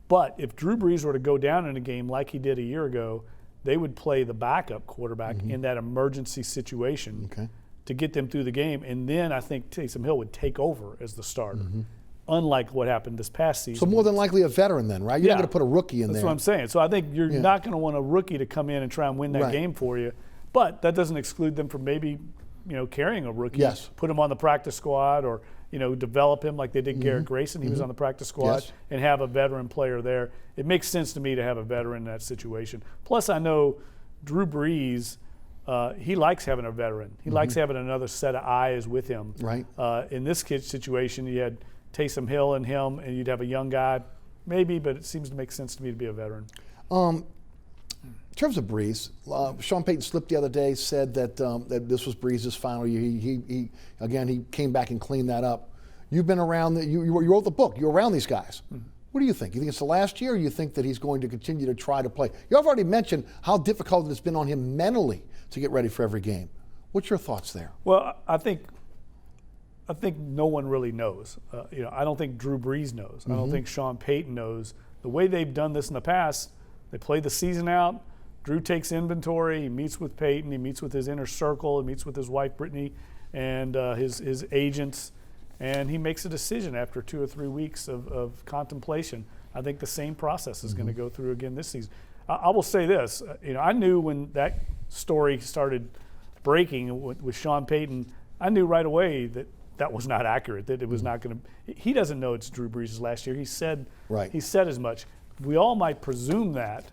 [SPEAKER 6] But if Drew Brees were to go down in a game like he did a year ago, they would play the backup quarterback in that emergency situation to get them through the game. And then I think Taysom Hill would take over as the starter. Unlike what happened this past season.
[SPEAKER 5] So more than likely a veteran then, right? You're not going to put a rookie in there.
[SPEAKER 6] That's what I'm saying. So I think you're not going to want a rookie to come in and try and win that game for you. But that doesn't exclude them from maybe, carrying a rookie.
[SPEAKER 5] Yes.
[SPEAKER 6] Put him on the practice squad or, develop him like they did Garrett Grayson. He was on the practice squad and have a veteran player there. It makes sense to me to have a veteran in that situation. Plus I know Drew Brees, he likes having a veteran. He likes having another set of eyes with him.
[SPEAKER 5] Right.
[SPEAKER 6] In this kid's situation, you had Taysom Hill and him, and you'd have a young guy, maybe, but it seems to make sense to me to be a veteran.
[SPEAKER 5] In terms of Brees, Sean Payton slipped the other day, said that that this was Brees' final year. He came back and cleaned that up. You've been around, you wrote the book, you're around these guys. What do you think? You think it's the last year, or you think that he's going to continue to try to play? You've already mentioned how difficult it's been on him mentally to get ready for every game. What's your thoughts there?
[SPEAKER 6] Well, I think I think no one really knows. I don't think Drew Brees knows. I don't think Sean Payton knows. The way they've done this in the past, they play the season out. Drew takes inventory. He meets with Payton. He meets with his inner circle. He meets with his wife, Brittany, and his agents. And he makes a decision after 2 or 3 weeks of contemplation. I think the same process is going to go through again this season. I will say this. I knew when that story started breaking with Sean Payton, I knew right away that was not accurate, that it was not going to. He doesn't know it's Drew Brees' last year. He said as much. We all might presume that.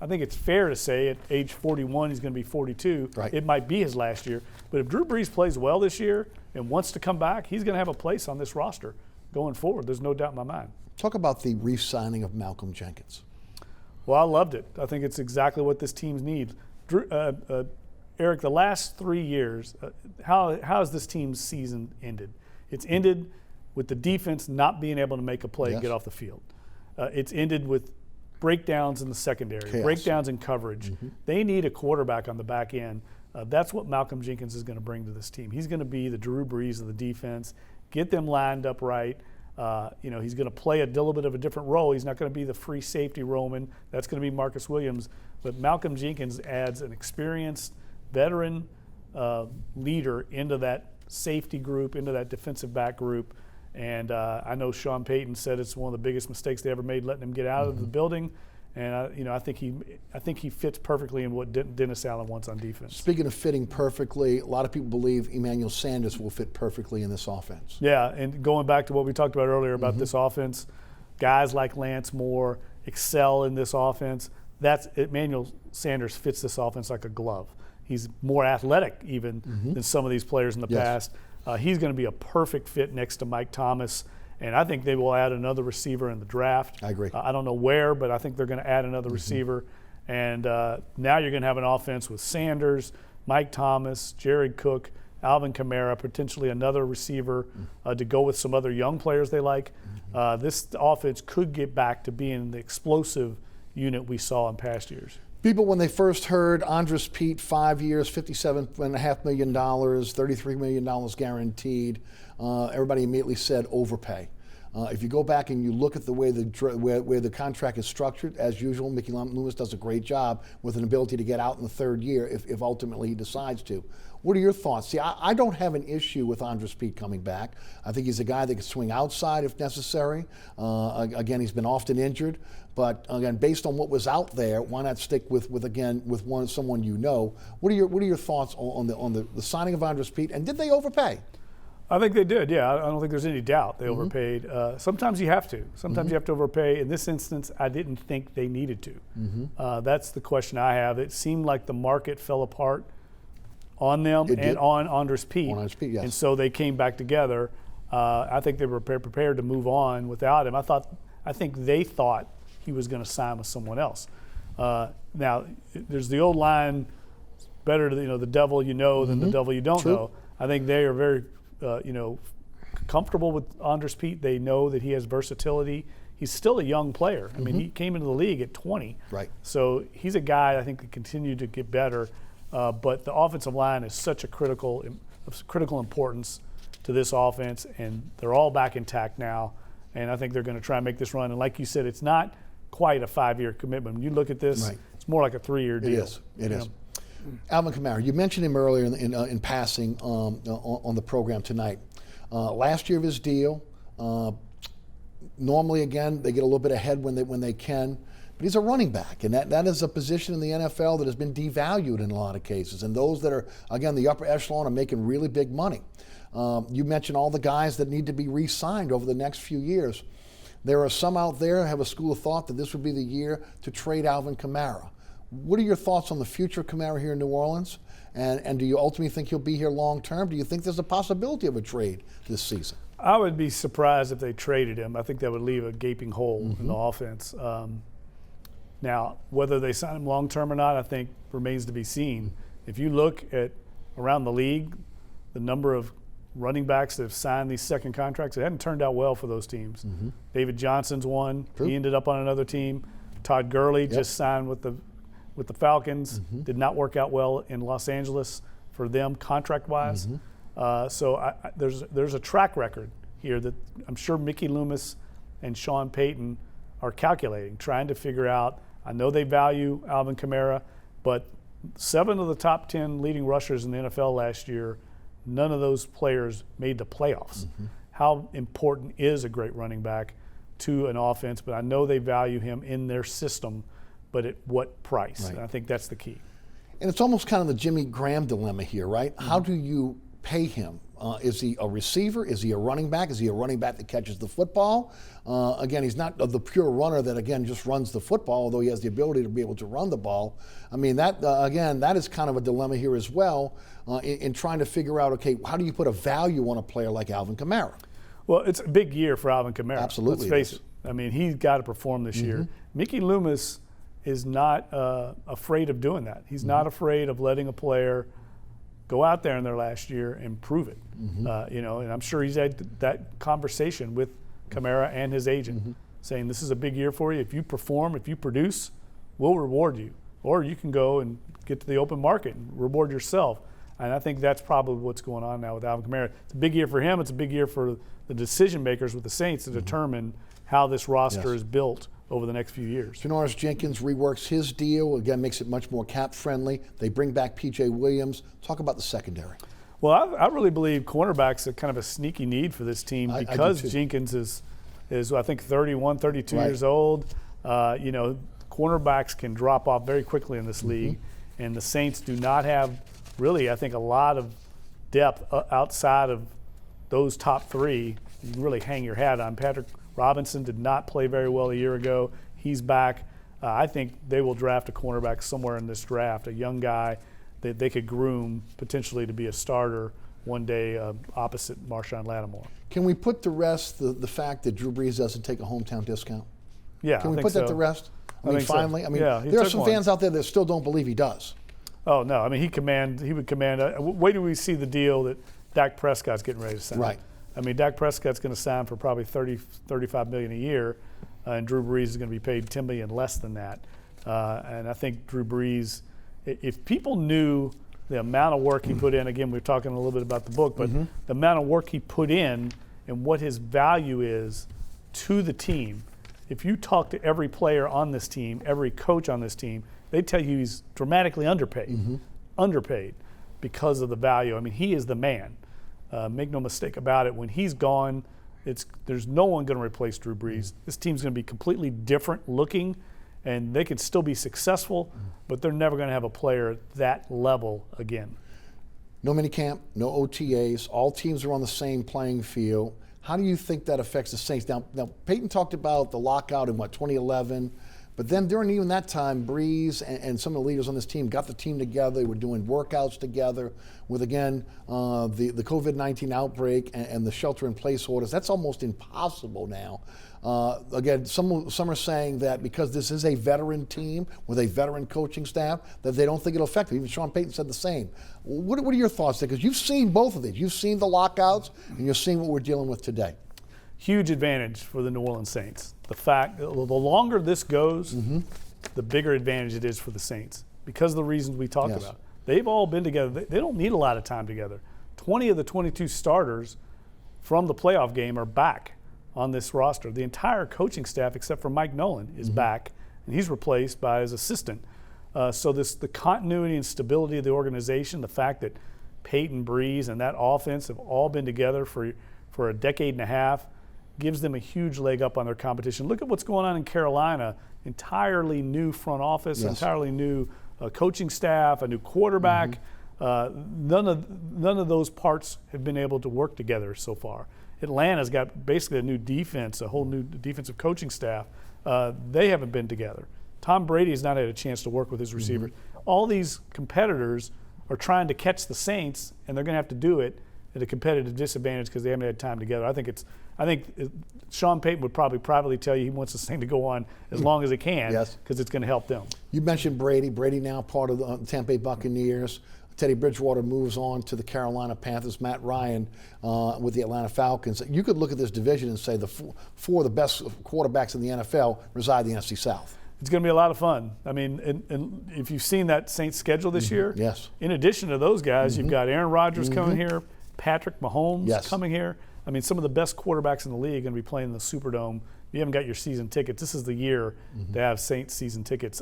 [SPEAKER 6] I think it's fair to say at age 41 he's going to be 42.
[SPEAKER 5] Right.
[SPEAKER 6] It might be his last year. But if Drew Brees plays well this year and wants to come back, he's going to have a place on this roster going forward. There's no doubt in my mind.
[SPEAKER 5] Talk about the re-signing of Malcolm Jenkins.
[SPEAKER 6] Well, I loved it. I think it's exactly what this team needs. Eric, the last 3 years, how has this team's season ended? It's ended with the defense not being able to make a play and get off the field. It's ended with breakdowns in the secondary,
[SPEAKER 5] chaos.
[SPEAKER 6] Breakdowns in coverage. They need a quarterback on the back end. That's what Malcolm Jenkins is going to bring to this team. He's going to be the Drew Brees of the defense, get them lined up right. He's going to play a little bit of a different role. He's not going to be the free safety Roman. That's going to be Marcus Williams. But Malcolm Jenkins adds an experienced veteran leader into that safety group, into that defensive back group. And I know Sean Payton said it's one of the biggest mistakes they ever made, letting him get out of the building. And I think he fits perfectly in what Dennis Allen wants on defense.
[SPEAKER 5] Speaking of fitting perfectly, a lot of people believe Emmanuel Sanders will fit perfectly in this offense.
[SPEAKER 6] Yeah, and going back to what we talked about earlier about this offense, guys like Lance Moore excel in this offense. Emmanuel Sanders fits this offense like a glove. He's more athletic even than some of these players in the past. He's going to be a perfect fit next to Mike Thomas. And I think they will add another receiver in the draft.
[SPEAKER 5] I agree.
[SPEAKER 6] I don't know where, but I think they're going to add another receiver. And now you're going to have an offense with Sanders, Mike Thomas, Jared Cook, Alvin Kamara, potentially another receiver to go with some other young players they like. This offense could get back to being the explosive unit we saw in past years.
[SPEAKER 5] People, when they first heard Andres Pete, 5 years, $57.5 million, $33 million guaranteed, everybody immediately said overpay. If you go back and you look at the way where the contract is structured, as usual, Mickey Loomis does a great job with an ability to get out in the third year if ultimately he decides to. What are your thoughts? See, I don't have an issue with Andres Pete coming back. I think he's a guy that can swing outside if necessary. Again, he's been often injured. But again, based on what was out there, why not stick with someone you know? What are your thoughts on the signing of Andres Pete? And did they overpay?
[SPEAKER 6] I think they did, yeah. I don't think there's any doubt they overpaid. Sometimes you have to. Sometimes you have to overpay. In this instance, I didn't think they needed to. That's the question I have. It seemed like the market fell apart on them and on Andres Pete.
[SPEAKER 5] Yes.
[SPEAKER 6] And so they came back together. I think they were prepared to move on without him. I think they thought he was going to sign with someone else. Now, there's the old line, better the devil you know than the devil you don't know. I think they are very comfortable with Andres Pete. They know that he has versatility. He's still a young player. I mean, he came into the league at 20.
[SPEAKER 5] Right.
[SPEAKER 6] So he's a guy I think that continued to get better. But the offensive line is such of critical importance to this offense, and they're all back intact now. And I think they're going to try and make this run. And like you said, it's not quite a 5-year commitment. When you look at this, it's more like a 3-year deal.
[SPEAKER 5] It is. Alvin Kamara, you mentioned him earlier in passing on the program tonight. Last year of his deal, normally, again, they get a little bit ahead when they can. But he's a running back, and that is a position in the NFL that has been devalued in a lot of cases. And those that are, again, the upper echelon are making really big money. You mentioned all the guys that need to be re-signed over the next few years. There are some out there who have a school of thought that this would be the year to trade Alvin Kamara. What are your thoughts on the future of Kamara here in New Orleans? And do you ultimately think he'll be here long term? Do you think there's a possibility of a trade this season?
[SPEAKER 6] I would be surprised if they traded him. I think that would leave a gaping hole in the offense. Now, whether they sign him long term or not, I think remains to be seen. If you look at around the league, the number of running backs that have signed these second contracts, it hadn't turned out well for those teams. David Johnson's one.
[SPEAKER 5] True.
[SPEAKER 6] He ended up on another team. Todd Gurley just signed with the Falcons. Did not work out well in Los Angeles for them contract-wise. So there's a track record here that I'm sure Mickey Loomis and Sean Payton are calculating, trying to figure out. I know they value Alvin Kamara, but 7 of the top 10 leading rushers in the NFL last year, none of those players made the playoffs. How important is a great running back to an offense? But I know they value him in their system, but at what price?
[SPEAKER 5] Right.
[SPEAKER 6] And I think that's the key.
[SPEAKER 5] And it's almost kind of the Jimmy Graham dilemma here, right? How do you pay him? Is he a receiver? Is he a running back? Is he a running back that catches the football? Again, he's not the pure runner that, again, just runs the football, although he has the ability to be able to run the ball. I mean, that again, that is kind of a dilemma here as well in trying to figure out, okay, how do you put a value on a player like Alvin Kamara?
[SPEAKER 6] Well, it's a big year for Alvin Kamara.
[SPEAKER 5] Absolutely.
[SPEAKER 6] Let's face it. I mean, he's got to perform this year. Mickey Loomis is not afraid of doing that. He's not afraid of letting a player go out there in their last year and prove it. And I'm sure he's had that conversation with Kamara and his agent, saying this is a big year for you. If you perform, if you produce, we'll reward you. Or you can go and get to the open market and reward yourself. And I think that's probably what's going on now with Alvin Kamara. It's a big year for him. It's a big year for the decision makers with the Saints to determine how this roster is built over the next few years.
[SPEAKER 5] Janoris Jenkins reworks his deal, again, makes it much more cap friendly. They bring back P.J. Williams. Talk about the secondary.
[SPEAKER 6] Well, I really believe cornerback's a kind of a sneaky need for this team because Jenkins is I think 31, 32 years old. Cornerbacks can drop off very quickly in this league, and the Saints do not have really, I think, a lot of depth outside of those top 3. You can really hang your hat on. Patrick Robinson did not play very well a year ago. He's back. I think they will draft a cornerback somewhere in this draft, a young guy that they could groom potentially to be a starter one day opposite Marshawn Lattimore.
[SPEAKER 5] Can we put to rest the fact that Drew Brees doesn't take a hometown discount?
[SPEAKER 6] Yeah,
[SPEAKER 5] Can we put that to rest? I mean, finally.
[SPEAKER 6] So.
[SPEAKER 5] I mean,
[SPEAKER 6] yeah,
[SPEAKER 5] there are some fans out there that still don't believe he does.
[SPEAKER 6] Oh, no. I mean, he would command. Wait till we see the deal that Dak Prescott's getting ready to sign.
[SPEAKER 5] Right.
[SPEAKER 6] I mean, Dak Prescott's going to sign for probably $35 million a year, and Drew Brees is going to be paid $10 million less than that. And I think Drew Brees, if people knew the amount of work he put in, again, we're talking a little bit about the book, but the amount of work he put in and what his value is to the team, if you talk to every player on this team, every coach on this team, they tell you he's dramatically underpaid because of the value. I mean, he is the man. Make no mistake about it. When he's gone, there's no one going to replace Drew Brees. This team's going to be completely different looking, and they could still be successful, but they're never going to have a player at that level again.
[SPEAKER 5] No minicamp, no OTAs. All teams are on the same playing field. How do you think that affects the Saints? Now Peyton talked about the lockout in, 2011? But then during even that time, Brees and some of the leaders on this team got the team together. They were doing workouts together with, again, the COVID-19 outbreak and the shelter-in-place orders. That's almost impossible now. Again, some are saying that because this is a veteran team with a veteran coaching staff, that they don't think it'll affect them. Even Sean Payton said the same. What are your thoughts there? Because you've seen both of these. You've seen the lockouts, and you're seeing what we're dealing with today.
[SPEAKER 6] Huge advantage for the New Orleans Saints. The fact that the longer this goes, the bigger advantage it is for the Saints because of the reasons we talked about. They've all been together. They don't need a lot of time together. 20 of the 22 starters from the playoff game are back on this roster. The entire coaching staff, except for Mike Nolan, is back, and he's replaced by his assistant. So the continuity and stability of the organization, the fact that Peyton, Brees, and that offense have all been together for a decade and a half, gives them a huge leg up on their competition. Look at what's going on in Carolina. Entirely new front office, entirely new coaching staff, a new quarterback. None of those parts have been able to work together so far. Atlanta's got basically a new defense, a whole new defensive coaching staff. They haven't been together. Tom Brady has not had a chance to work with his receivers. All these competitors are trying to catch the Saints, and they're going to have to do it at a competitive disadvantage because they haven't had time together. I think Sean Payton would probably privately tell you he wants this thing to go on as long as it can because it's going to help them.
[SPEAKER 5] You mentioned Brady. Brady now part of the Tampa Bay Buccaneers. Teddy Bridgewater moves on to the Carolina Panthers. Matt Ryan with the Atlanta Falcons. You could look at this division and say the four of the best quarterbacks in the NFL reside in the NFC South.
[SPEAKER 6] It's going to be a lot of fun. I mean, and if you've seen that Saints schedule this year, in addition to those guys, you've got Aaron Rodgers coming here, Patrick Mahomes
[SPEAKER 5] Yes.
[SPEAKER 6] coming here. I mean, some of the best quarterbacks in the league are going to be playing in the Superdome. If you haven't got your season tickets, this is the year to have Saints season tickets.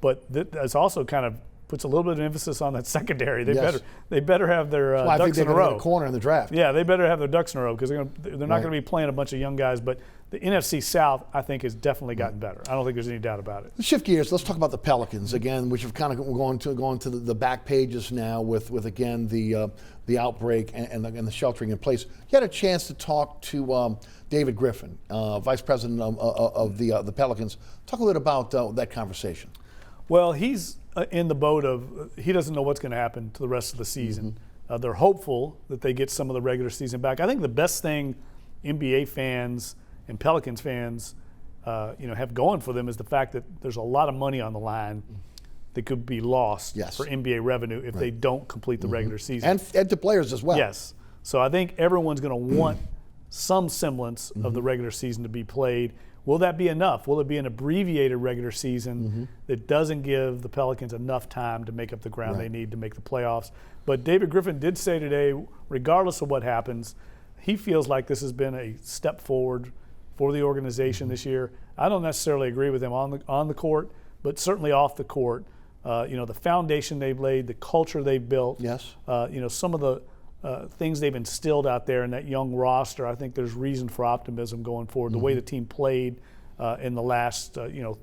[SPEAKER 6] But it's also kind of puts a little bit of emphasis on that secondary. They better have their
[SPEAKER 5] Well, I think
[SPEAKER 6] ducks
[SPEAKER 5] they're
[SPEAKER 6] in a
[SPEAKER 5] going to
[SPEAKER 6] row.
[SPEAKER 5] get a corner in the draft.
[SPEAKER 6] Yeah, they better have their ducks in a row because they're not
[SPEAKER 5] Right.
[SPEAKER 6] going to be playing a bunch of young guys. But the NFC South, I think, has definitely gotten better. I don't think there's any doubt about it.
[SPEAKER 5] Let's shift gears. Let's talk about the Pelicans again, which have kind of gone to the back pages now with again the outbreak and the sheltering in place. You had a chance to talk to David Griffin, Vice President of the Pelicans. Talk a little bit about that conversation.
[SPEAKER 6] Well, he's in the boat of he doesn't know what's going to happen to the rest of the season. They're hopeful that they get some of the regular season back. I think the best thing NBA fans and Pelicans fans have going for them is the fact that there's a lot of money on the line that could be lost for NBA revenue if they don't complete the regular season.
[SPEAKER 5] And to players as well.
[SPEAKER 6] Yes. So I think everyone's going to want some semblance of the regular season to be played. Will that be enough? Will it be an abbreviated regular season that doesn't give the Pelicans enough time to make up the ground they need to make the playoffs? But David Griffin did say today, regardless of what happens, he feels like this has been a step forward for the organization this year. I don't necessarily agree with him on the court, but certainly off the court. The foundation they've laid, the culture they've built.
[SPEAKER 5] Yes.
[SPEAKER 6] Some of the things they've instilled out there in that young roster. I think there's reason for optimism going forward. The way the team played in the last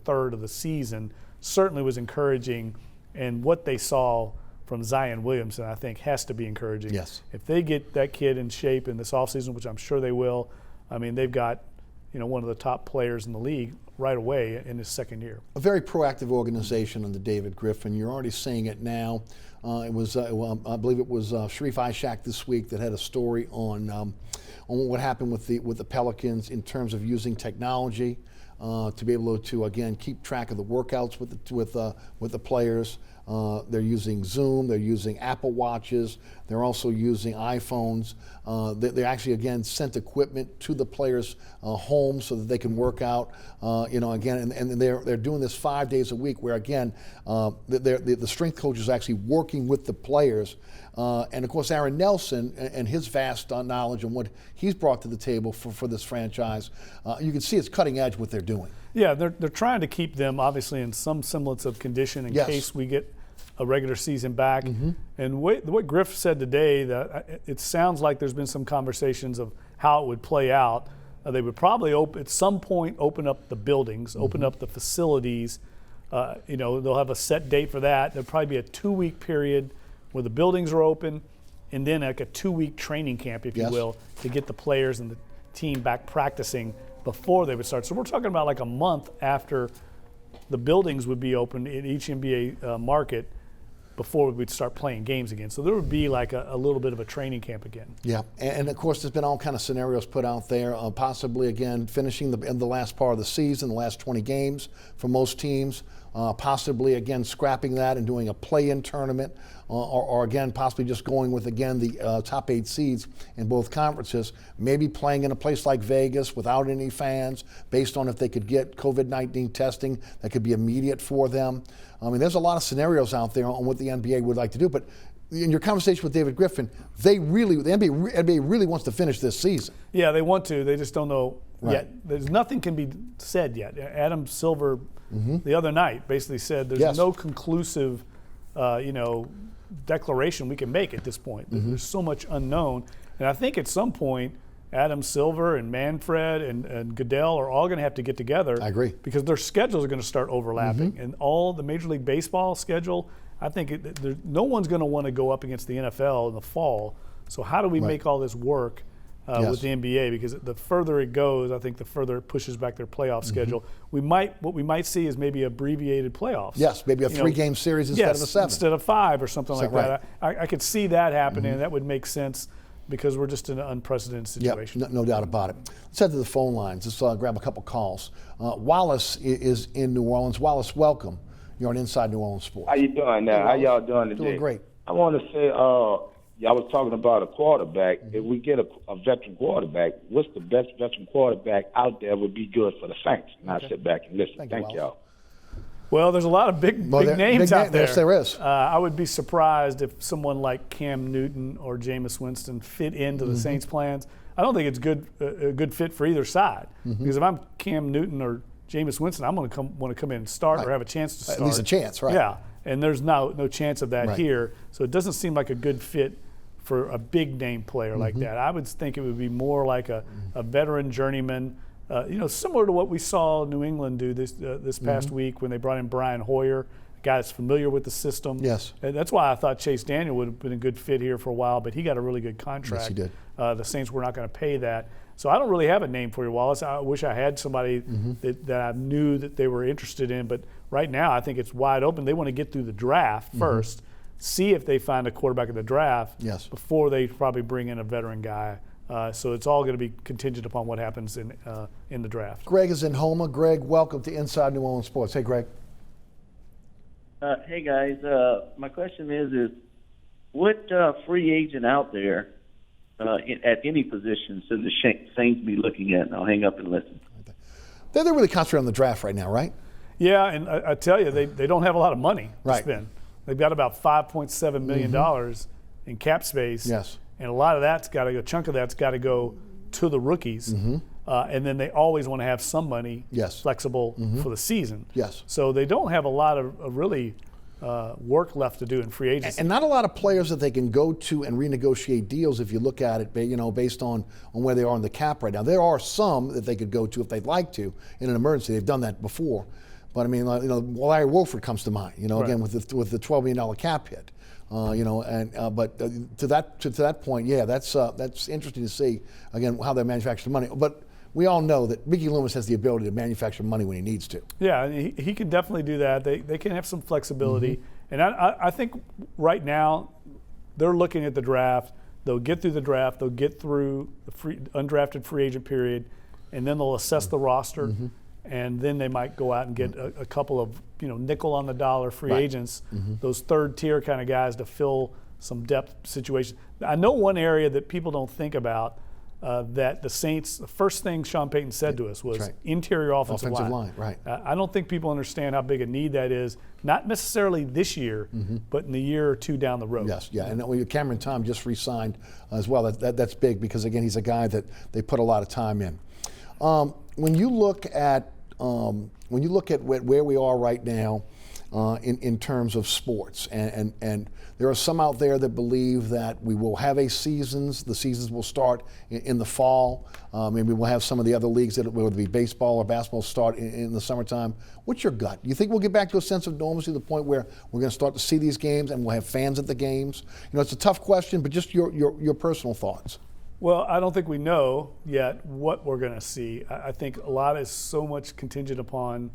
[SPEAKER 6] third of the season certainly was encouraging, and what they saw from Zion Williamson I think has to be encouraging.
[SPEAKER 5] Yes.
[SPEAKER 6] If they get that kid in shape in this offseason, which I'm sure they will, I mean they've got one of the top players in the league right away in his second year.
[SPEAKER 5] A very proactive organization under David Griffin. You're already seeing it now. It was, I believe it was Sharif Ishak this week that had a story on what happened with the Pelicans in terms of using technology to be able to again keep track of the workouts with the players. They're using Zoom. They're using Apple Watches. They're also using iPhones. They actually again sent equipment to the players' homes so that they can work out. Again, and they're doing this 5 days a week, where again the strength coach is actually working with the players. And of course, Aaron Nelson and his vast knowledge and what he's brought to the table for this franchise, you can see it's cutting edge what they're doing.
[SPEAKER 6] Yeah, they're trying to keep them obviously in some semblance of condition in case we get a regular season back. And what Griff said today, that it sounds like there's been some conversations of how it would play out. They would probably at some point open up the buildings, open up the facilities. They'll have a set date for that. There'll probably be a 2-week period where the buildings are open, and then like a 2-week training camp, if you will, to get the players and the team back practicing before they would start. So we're talking about like a month after the buildings would be open in each NBA market before we'd start playing games again. So there would be like a little bit of a training camp again.
[SPEAKER 5] Yeah, and of course there's been all kind of scenarios put out there, possibly again finishing in the last part of the season, the last 20 games for most teams, possibly again scrapping that and doing a play-in tournament, or again possibly just going with again the top 8 seeds in both conferences, maybe playing in a place like Vegas without any fans, based on if they could get COVID-19 testing that could be immediate for them. I mean, there's a lot of scenarios out there on what the NBA would like to do, but in your conversation with David Griffin, the NBA really wants to finish this season.
[SPEAKER 6] Yeah, they want to. They just don't know yet. There's nothing can be said yet. Adam Silver the other night basically said there's no conclusive, declaration we can make at this point. There's so much unknown, and I think at some point Adam Silver and Manfred and Goodell are all going to have to get together.
[SPEAKER 5] I agree.
[SPEAKER 6] Because their schedules are going to start overlapping. And all the Major League Baseball schedule, I think no one's going to want to go up against the NFL in the fall. So how do we make all this work with the NBA? Because the further it goes, I think the further it pushes back their playoff schedule. What we might see is maybe abbreviated playoffs.
[SPEAKER 5] Yes, maybe a 3-game series instead of a 7.
[SPEAKER 6] Instead of 5 or something like that. I could see that happening, and that would make sense, because we're just in an unprecedented situation.
[SPEAKER 5] No doubt about it. Let's head to the phone lines. Let's grab a couple calls. Wallace is in New Orleans. Wallace, welcome. You're on Inside New Orleans Sports.
[SPEAKER 9] How you doing now? How y'all doing today?
[SPEAKER 5] Doing great.
[SPEAKER 9] I want to say, y'all was talking about a quarterback. If we get a veteran quarterback, what's the best veteran quarterback out there would be good for the Saints? And I sit back and listen. Thank y'all.
[SPEAKER 6] Well, there's a lot of big names out there.
[SPEAKER 5] Yes, there is.
[SPEAKER 6] I would be surprised if someone like Cam Newton or Jameis Winston fit into the Saints' plans. I don't think it's a good fit for either side. Because if I'm Cam Newton or Jameis Winston, I'm going to want to come in and start or have a chance to start.
[SPEAKER 5] At least a chance, right?
[SPEAKER 6] Yeah, and there's no chance of that here. So it doesn't seem like a good fit for a big name player like that. I would think it would be more like a veteran journeyman. Similar to what we saw New England do this past week when they brought in Brian Hoyer, a guy that's familiar with the system.
[SPEAKER 5] Yes.
[SPEAKER 6] And that's why I thought Chase Daniel would have been a good fit here for a while, but he got a really good contract.
[SPEAKER 5] Yes, he did.
[SPEAKER 6] The Saints were not going to pay that. So I don't really have a name for you, Wallace. I wish I had somebody that I knew that they were interested in, but right now I think it's wide open. They want to get through the draft first, see if they find a quarterback in the draft before they probably bring in a veteran guy. So it's all going to be contingent upon what happens in the draft.
[SPEAKER 5] Greg is in Houma. Greg, welcome to Inside New Orleans Sports. Hey, Greg.
[SPEAKER 10] Hey, guys. My question is what free agent out there at any position should the Saints be looking at? And I'll hang up and listen.
[SPEAKER 5] They're really concentrating on the draft right now, right?
[SPEAKER 6] Yeah, and I tell you, they don't have a lot of money to spend. They've got about $5.7 million in cap space.
[SPEAKER 5] Yes.
[SPEAKER 6] And a lot of that's got to go, a chunk of that's got to go to the rookies. And then they always want to have some money flexible for the season.
[SPEAKER 5] Yes.
[SPEAKER 6] So they don't have a lot of really work left to do in free agency.
[SPEAKER 5] And not a lot of players that they can go to and renegotiate deals if you look at it, based on where they are on the cap right now. There are some that they could go to if they'd like to in an emergency. They've done that before. But I mean, Larry Wolford comes to mind, again with the $12 million cap hit. But to that point, that's interesting to see again how they manufacture the money. But we all know that Mickey Loomis has the ability to manufacture money when he needs to.
[SPEAKER 6] Yeah, he can definitely do that. They can have some flexibility, and I think right now they're looking at the draft. They'll get through the draft. They'll get through the undrafted free agent period, and then they'll assess the roster. And then they might go out and get a couple of nickel on the dollar free agents, those third tier kind of guys to fill some depth situations. I know one area that people don't think about that the Saints, the first thing Sean Payton said to us was interior offensive line.
[SPEAKER 5] Right.
[SPEAKER 6] I don't think people understand how big a need that is, not necessarily this year, but in the year or two down the road.
[SPEAKER 5] Yes, yeah, and Cameron Tom just re-signed as well. That's big because again he's a guy that they put a lot of time in. When you look at where we are right now in terms of sports, and there are some out there that believe that we will have the seasons will start in the fall. Maybe we'll have some of the other leagues that whether it be baseball or basketball start in the summertime. What's your gut? Do you think we'll get back to a sense of normalcy to the point where we're going to start to see these games and we'll have fans at the games? It's a tough question, but just your personal thoughts.
[SPEAKER 6] Well, I don't think we know yet what we're going to see. I think a lot is so much contingent upon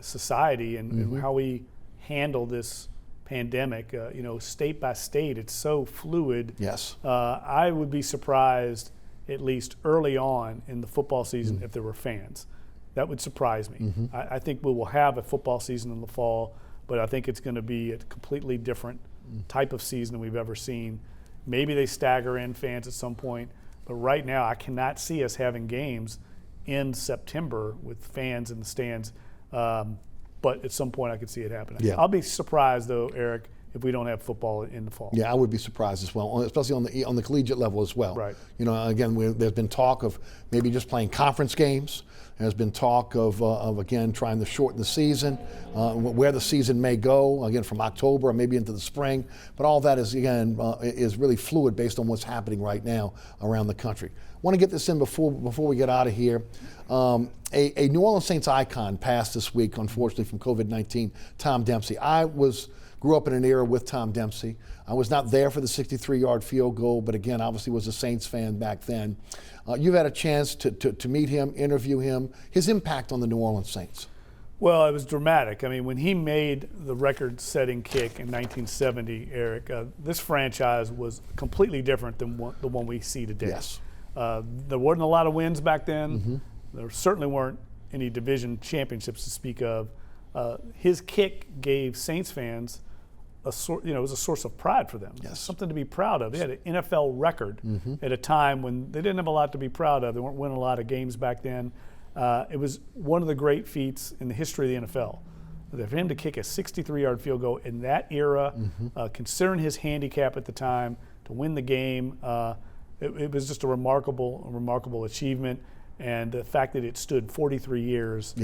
[SPEAKER 6] society and how we handle this pandemic. State by state, it's so fluid.
[SPEAKER 5] Yes.
[SPEAKER 6] I would be surprised, at least early on in the football season, if there were fans. That would surprise me. I think we will have a football season in the fall, but I think it's going to be a completely different type of season than we've ever seen. Maybe they stagger in fans at some point, but right now I cannot see us having games in September with fans in the stands. But at some point I could see it happening.
[SPEAKER 5] Yeah.
[SPEAKER 6] I'll be surprised though, Eric, if we don't have football in the fall.
[SPEAKER 5] Yeah, I would be surprised as well, especially on the collegiate level as well.
[SPEAKER 6] Right.
[SPEAKER 5] Again, there's been talk of maybe just playing conference games. There's been talk of again trying to shorten the season, where the season may go again from October or maybe into the spring. But all that is is really fluid based on what's happening right now around the country. Want to get this in before we get out of here. A New Orleans Saints icon passed this week, unfortunately, from COVID-19. Tom Dempsey. Grew up in an era with Tom Dempsey. I was not there for the 63-yard field goal, but again, obviously was a Saints fan back then. You've had a chance to meet him, interview him, his impact on the New Orleans Saints.
[SPEAKER 6] Well, it was dramatic. I mean, when he made the record-setting kick in 1970, Eric, this franchise was completely different than the one we see today.
[SPEAKER 5] Yes.
[SPEAKER 6] There wasn't a lot of wins back then. There certainly weren't any division championships to speak of. His kick gave Saints fans it was a source of pride for them.
[SPEAKER 5] Yes.
[SPEAKER 6] Something to be proud of. They had an NFL record at a time when they didn't have a lot to be proud of. They weren't winning a lot of games back then. It was one of the great feats in the history of the NFL. For him to kick a 63-yard field goal in that era, considering his handicap at the time, to win the game, it was just a remarkable achievement. And the fact that it stood 43 years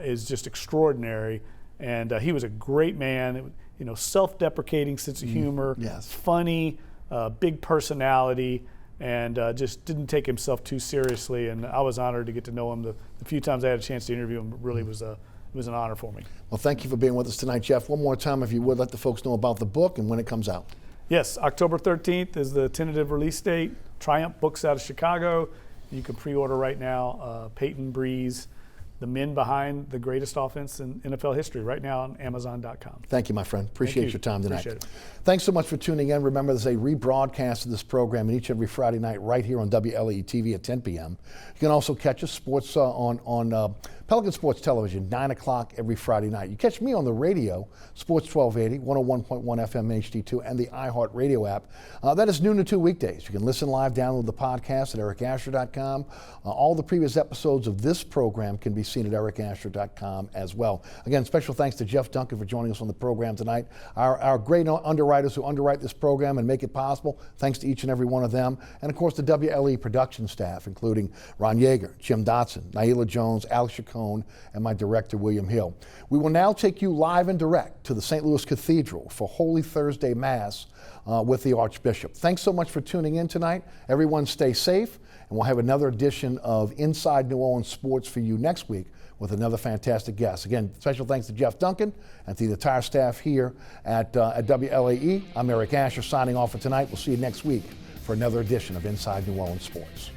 [SPEAKER 6] is just extraordinary. And he was a great man, self-deprecating sense of humor, funny, big personality, and just didn't take himself too seriously. And I was honored to get to know him. The few times I had a chance to interview him, really was an honor for me. Well,
[SPEAKER 5] thank you for being with us tonight, Jeff. One more time, if you would, let the folks know about the book and when it comes out.
[SPEAKER 6] Yes, October 13th is the tentative release date. Triumph Books out of Chicago. You can pre-order right now. Peyton Breeze, the men behind the greatest offense in NFL history, right now on Amazon.com.
[SPEAKER 5] Thank you, my friend. Appreciate your time tonight.
[SPEAKER 6] Appreciate it.
[SPEAKER 5] Thanks so much for tuning in. Remember, there's a rebroadcast of this program each every Friday night right here on WLAE-TV at 10 p.m. You can also catch us sports on Pelican Sports Television, 9 o'clock every Friday night. You catch me on the radio, Sports 1280, 101.1 FM HD2, and the iHeart Radio app. That is noon to 2 weekdays. You can listen live, download the podcast at ericasher.com. All the previous episodes of this program can be seen at ericasher.com as well. Again, special thanks to Jeff Duncan for joining us on the program tonight. Our great underwriters who underwrite this program and make it possible, thanks to each and every one of them. And of course, the WLE production staff, including Ron Yeager, Jim Dotson, Naila Jones, Alex Chacon, and my director, William Hill. We will now take you live and direct to the St. Louis Cathedral for Holy Thursday Mass with the Archbishop. Thanks so much for tuning in tonight. Everyone stay safe, and we'll have another edition of Inside New Orleans Sports for you next week with another fantastic guest. Again, special thanks to Jeff Duncan and to the entire staff here at WLAE. I'm Eric Asher signing off for tonight. We'll see you next week for another edition of Inside New Orleans Sports.